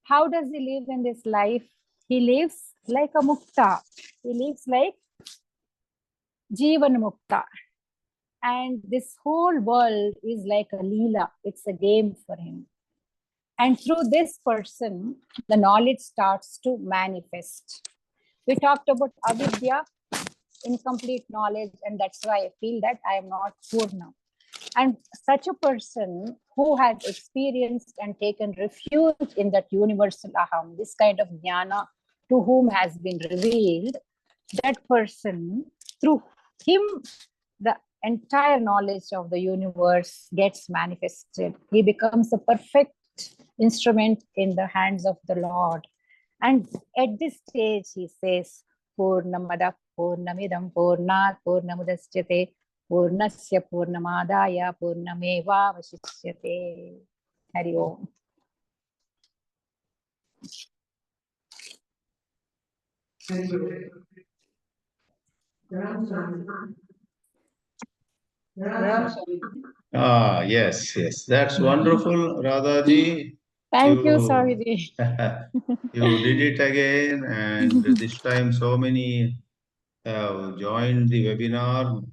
how does he live in this life? He lives like a mukta. He lives like Jivan Mukta. And this whole world is like a leela. It's a game for him. And through this person, the knowledge starts to manifest. We talked about avidya, incomplete knowledge, and that's why I feel that I am not Purna. And such a person who has experienced and taken refuge in that universal aham, this kind of jnana to whom has been revealed, that person, through him, the entire knowledge of the universe gets manifested. He becomes a perfect instrument in the hands of the Lord. And at this stage, he says, Purnamada Purnamidam Purnat Purnamudashyate Purnasya Purnamadaya Purnameva Vashishyate. Hari Om. Yes. That's wonderful, Radhaji. Thank you, Saviji. You did it again, and this time so many have joined the webinar.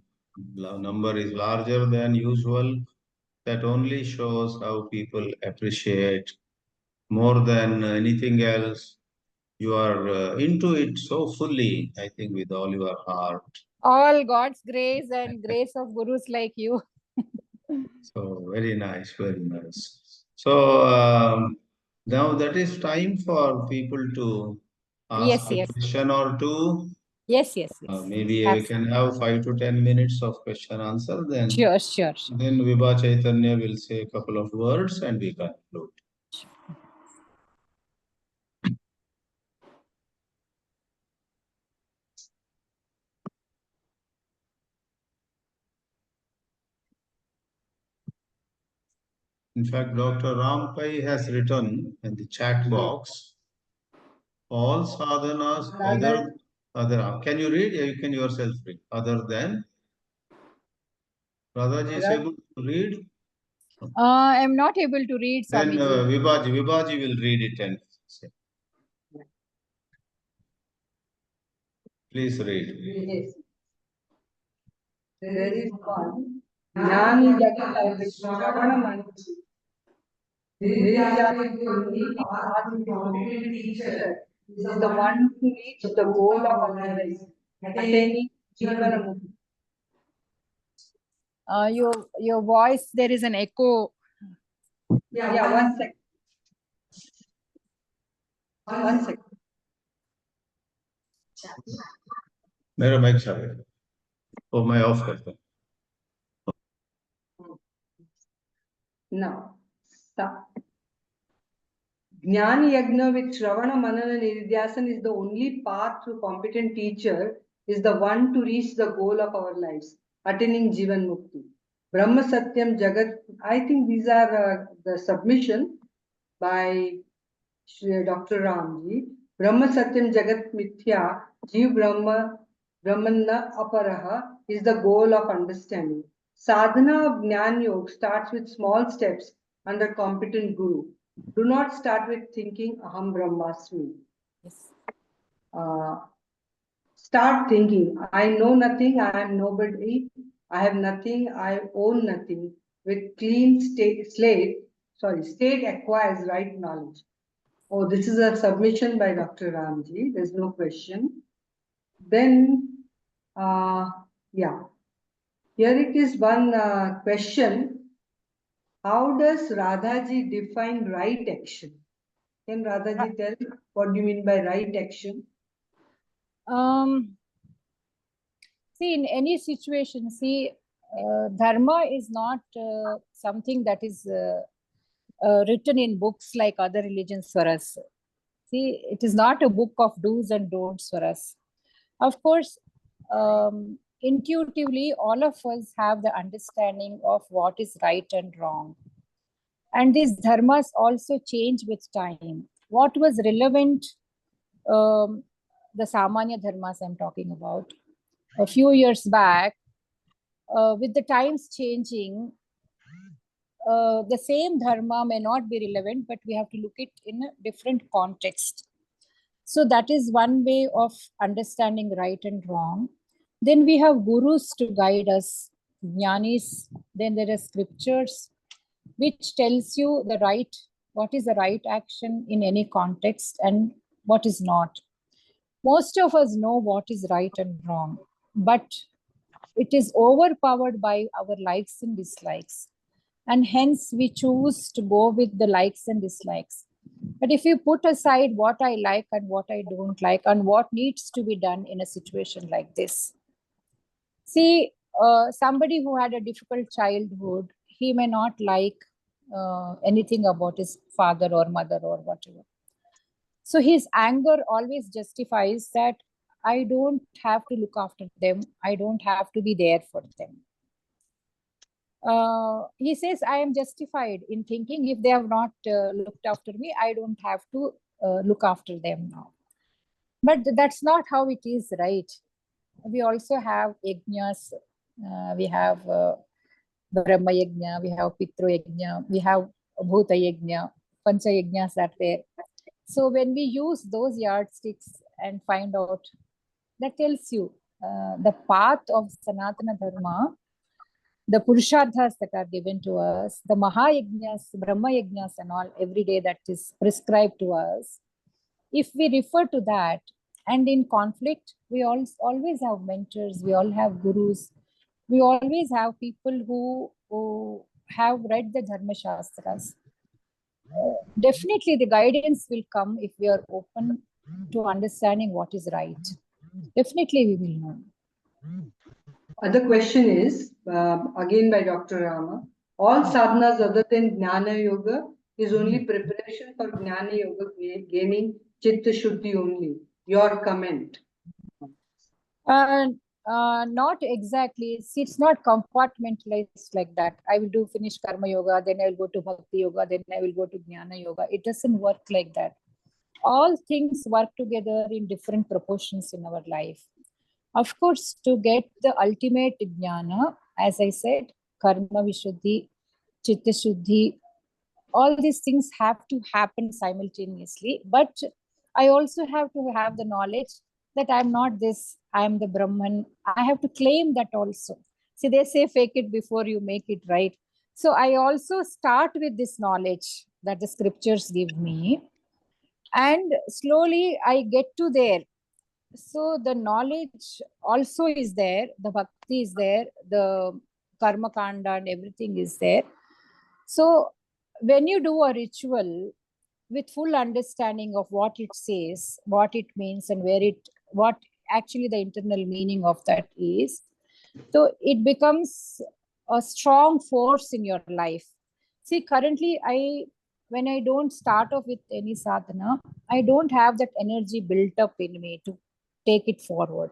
Number is larger than usual. That only shows how people appreciate more than anything else. You are into it so fully, I think, with all your heart. All God's grace and grace of gurus like you. So very nice, very nice. So now that is time for people to ask a question or two. Yes. Maybe we can have 5 to 10 minutes of question answer. Then Sure. Then Vibha Chaitanya will say a couple of words and we conclude. In fact, Dr. Rampai has written in the chat box, all sadhanas other. Can you read? You can yourself read. Other than Radhaji is able to read. I am not able to read, Then Swamiji. Vibhaji will read it and say. Please read. Yes. There is one. Jnani Jagat Shravana Manchi. Nirjati Guruni Path competent teacher is the one who reach the goal of our life, attaining Jivana Mukti. Your voice, there is an echo. Yeah, 1 second. 1 second. मेरा mic चालू है वो मैं of करता हूँ Now, stop. Jnani Yagna with Shravana Manana Nidhyasan is the only path to competent teacher, is the one to reach the goal of our lives, attaining Jivan Mukti. Brahma Satyam Jagat, I think these are the submission by Dr. Ramji. Brahma Satyam Jagat Mithya, Jiv Brahma, Brahmanna Aparaha is the goal of understanding. Sadhana of Jnana Yoga starts with small steps under competent guru. Do not start with thinking Aham Brahmasmi. Yes. Start thinking, I know nothing, I am nobody, I have nothing, I own nothing. With clean state acquires right knowledge. Oh, this is a submission by Dr. Ramji. There's no question. Then, yeah. Here it is one question. How does Radhaji define right action? Can Radhaji tell what do you mean by right action? See, in any situation, dharma is not something that is written in books like other religions for us. See, it is not a book of do's and don'ts for us. Of course, intuitively, all of us have the understanding of what is right and wrong. And these dharmas also change with time. What was relevant, the Samanya dharmas I'm talking about, a few years back, with the times changing, the same dharma may not be relevant, but we have to look it in a different context. So that is one way of understanding right and wrong. Then we have gurus to guide us, jnanis. Then there are scriptures, which tells you what is the right action in any context and what is not. Most of us know what is right and wrong, but it is overpowered by our likes and dislikes. And hence we choose to go with the likes and dislikes. But if you put aside what I like and what I don't like and what needs to be done in a situation like this. See, somebody who had a difficult childhood, he may not like anything about his father or mother or whatever. So his anger always justifies that I don't have to look after them. I don't have to be there for them. He says, I am justified in thinking if they have not looked after me, I don't have to look after them now. But that's not how it is, right? We also have yajnas. We have Brahma yajna, we have Pitru yajna, we have Bhuta yajna, Pancha yajnas are there. So when we use those yardsticks and find out, that tells you the path of Sanatana Dharma, the Purusharthas that are given to us, the Mahayajnas, Brahma Yajnas and all every day that is prescribed to us. If we refer to that, and in conflict, we always have mentors, we all have gurus, we always have people who have read the Dharma Shastras. Definitely the guidance will come if we are open to understanding what is right. Definitely we will know. Other question is, again by Dr. Rama, all sadhanas other than Jnana Yoga is only preparation for Jnana Yoga gaining Chitta Shuddhi only. Your comment. Not exactly. See, it's not compartmentalized like that. I will do finish Karma Yoga, then I will go to Bhakti Yoga, then I will go to Jnana Yoga. It doesn't work like that. All things work together in different proportions in our life. Of course, to get the ultimate Jnana, as I said, Karma Vishuddhi, chitta shuddhi, all these things have to happen simultaneously. But I also have to have the knowledge that I'm not this, I'm the Brahman. I have to claim that also. See, they say fake it before you make it, right? So I also start with this knowledge that the scriptures give me. And slowly I get to there. So the knowledge also is there, the bhakti is there, the karma kanda and everything is there. So when you do a ritual with full understanding of what it says, what it means, and what actually the internal meaning of that is, so it becomes a strong force in your life. See, currently when I don't start off with any sadhana, I don't have that energy built up in me to take it forward.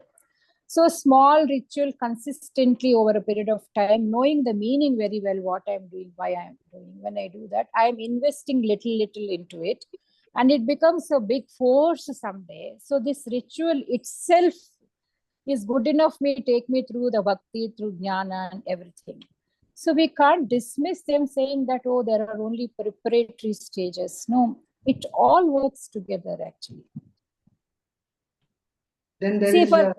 So small ritual consistently over a period of time, knowing the meaning very well, what I'm doing, why I'm doing. When I do that, I'm investing little into it, and it becomes a big force someday. So this ritual itself is good enough take me through the bhakti, through jnana and everything. So we can't dismiss them saying that, oh, there are only preparatory stages. No, it all works together actually. Then there See, is for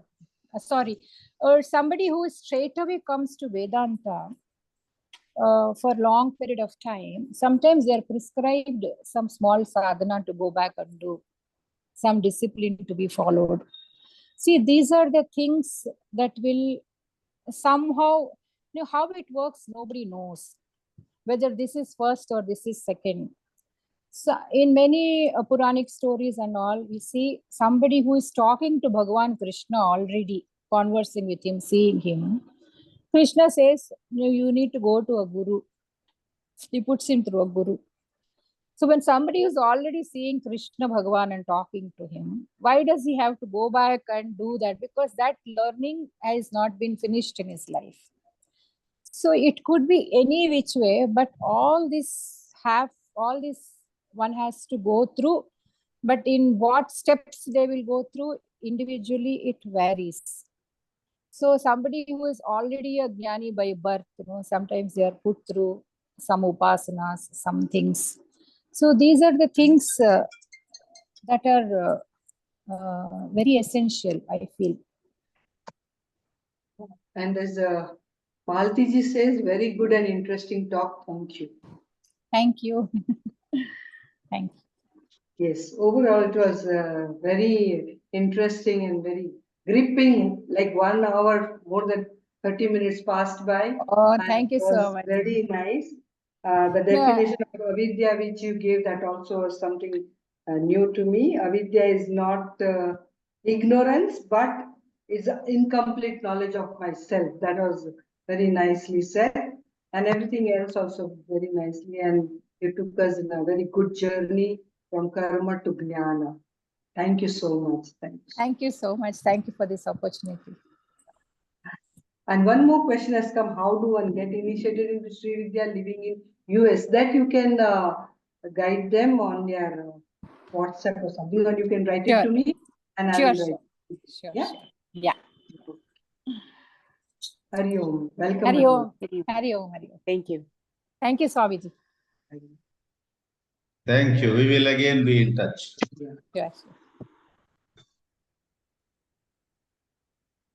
or somebody who straight away comes to Vedanta for long period of time, sometimes they are prescribed some small sadhana to go back and do, some discipline to be followed. See, these are the things that will somehow, how it works, nobody knows. Whether this is first or this is second. So in many Puranic stories and all, we see somebody who is talking to Bhagavan Krishna already, conversing with him, seeing him. Krishna says, you need to go to a guru. He puts him through a guru. So when somebody is already seeing Krishna Bhagavan and talking to him, why does he have to go back and do that? Because that learning has not been finished in his life. So it could be any which way, but all this one has to go through. But in what steps they will go through individually, it varies. So somebody who is already a jnani by birth, sometimes they are put through some upasanas, some things. So these are the things that are very essential, I feel. And as Maltiji says, very good and interesting talk. Thank you. Thank you. Thank you. Yes, overall it was very interesting and very gripping, like 1 hour, more than 30 minutes passed by. Oh, And thank you it was so much. very nice. The definition of avidya which you gave, that also was something new to me. Avidya is not ignorance, but is incomplete knowledge of myself. That was very nicely said. And everything else also very nicely. And it took us in a very good journey from karma to jnana. Thank you so much. Thanks. Thank you so much. Thank you for this opportunity. And one more question has come: how do one get initiated into Srividya living in US? That you can guide them on your WhatsApp or something, or you can write it to me, and I will write. Sure. Yeah. Sure. Yeah. Hari Om. Welcome. Hari Om. Hari Om. Hari Om. Thank you. Thank you, Swamiji. Thank you. We will again be in touch. Yeah. Sure.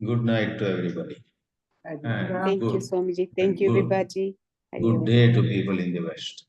Good night to everybody. Hari And Om. Thank you, good, Swamiji. Thank you, good, Vibaji. good day to people in the West.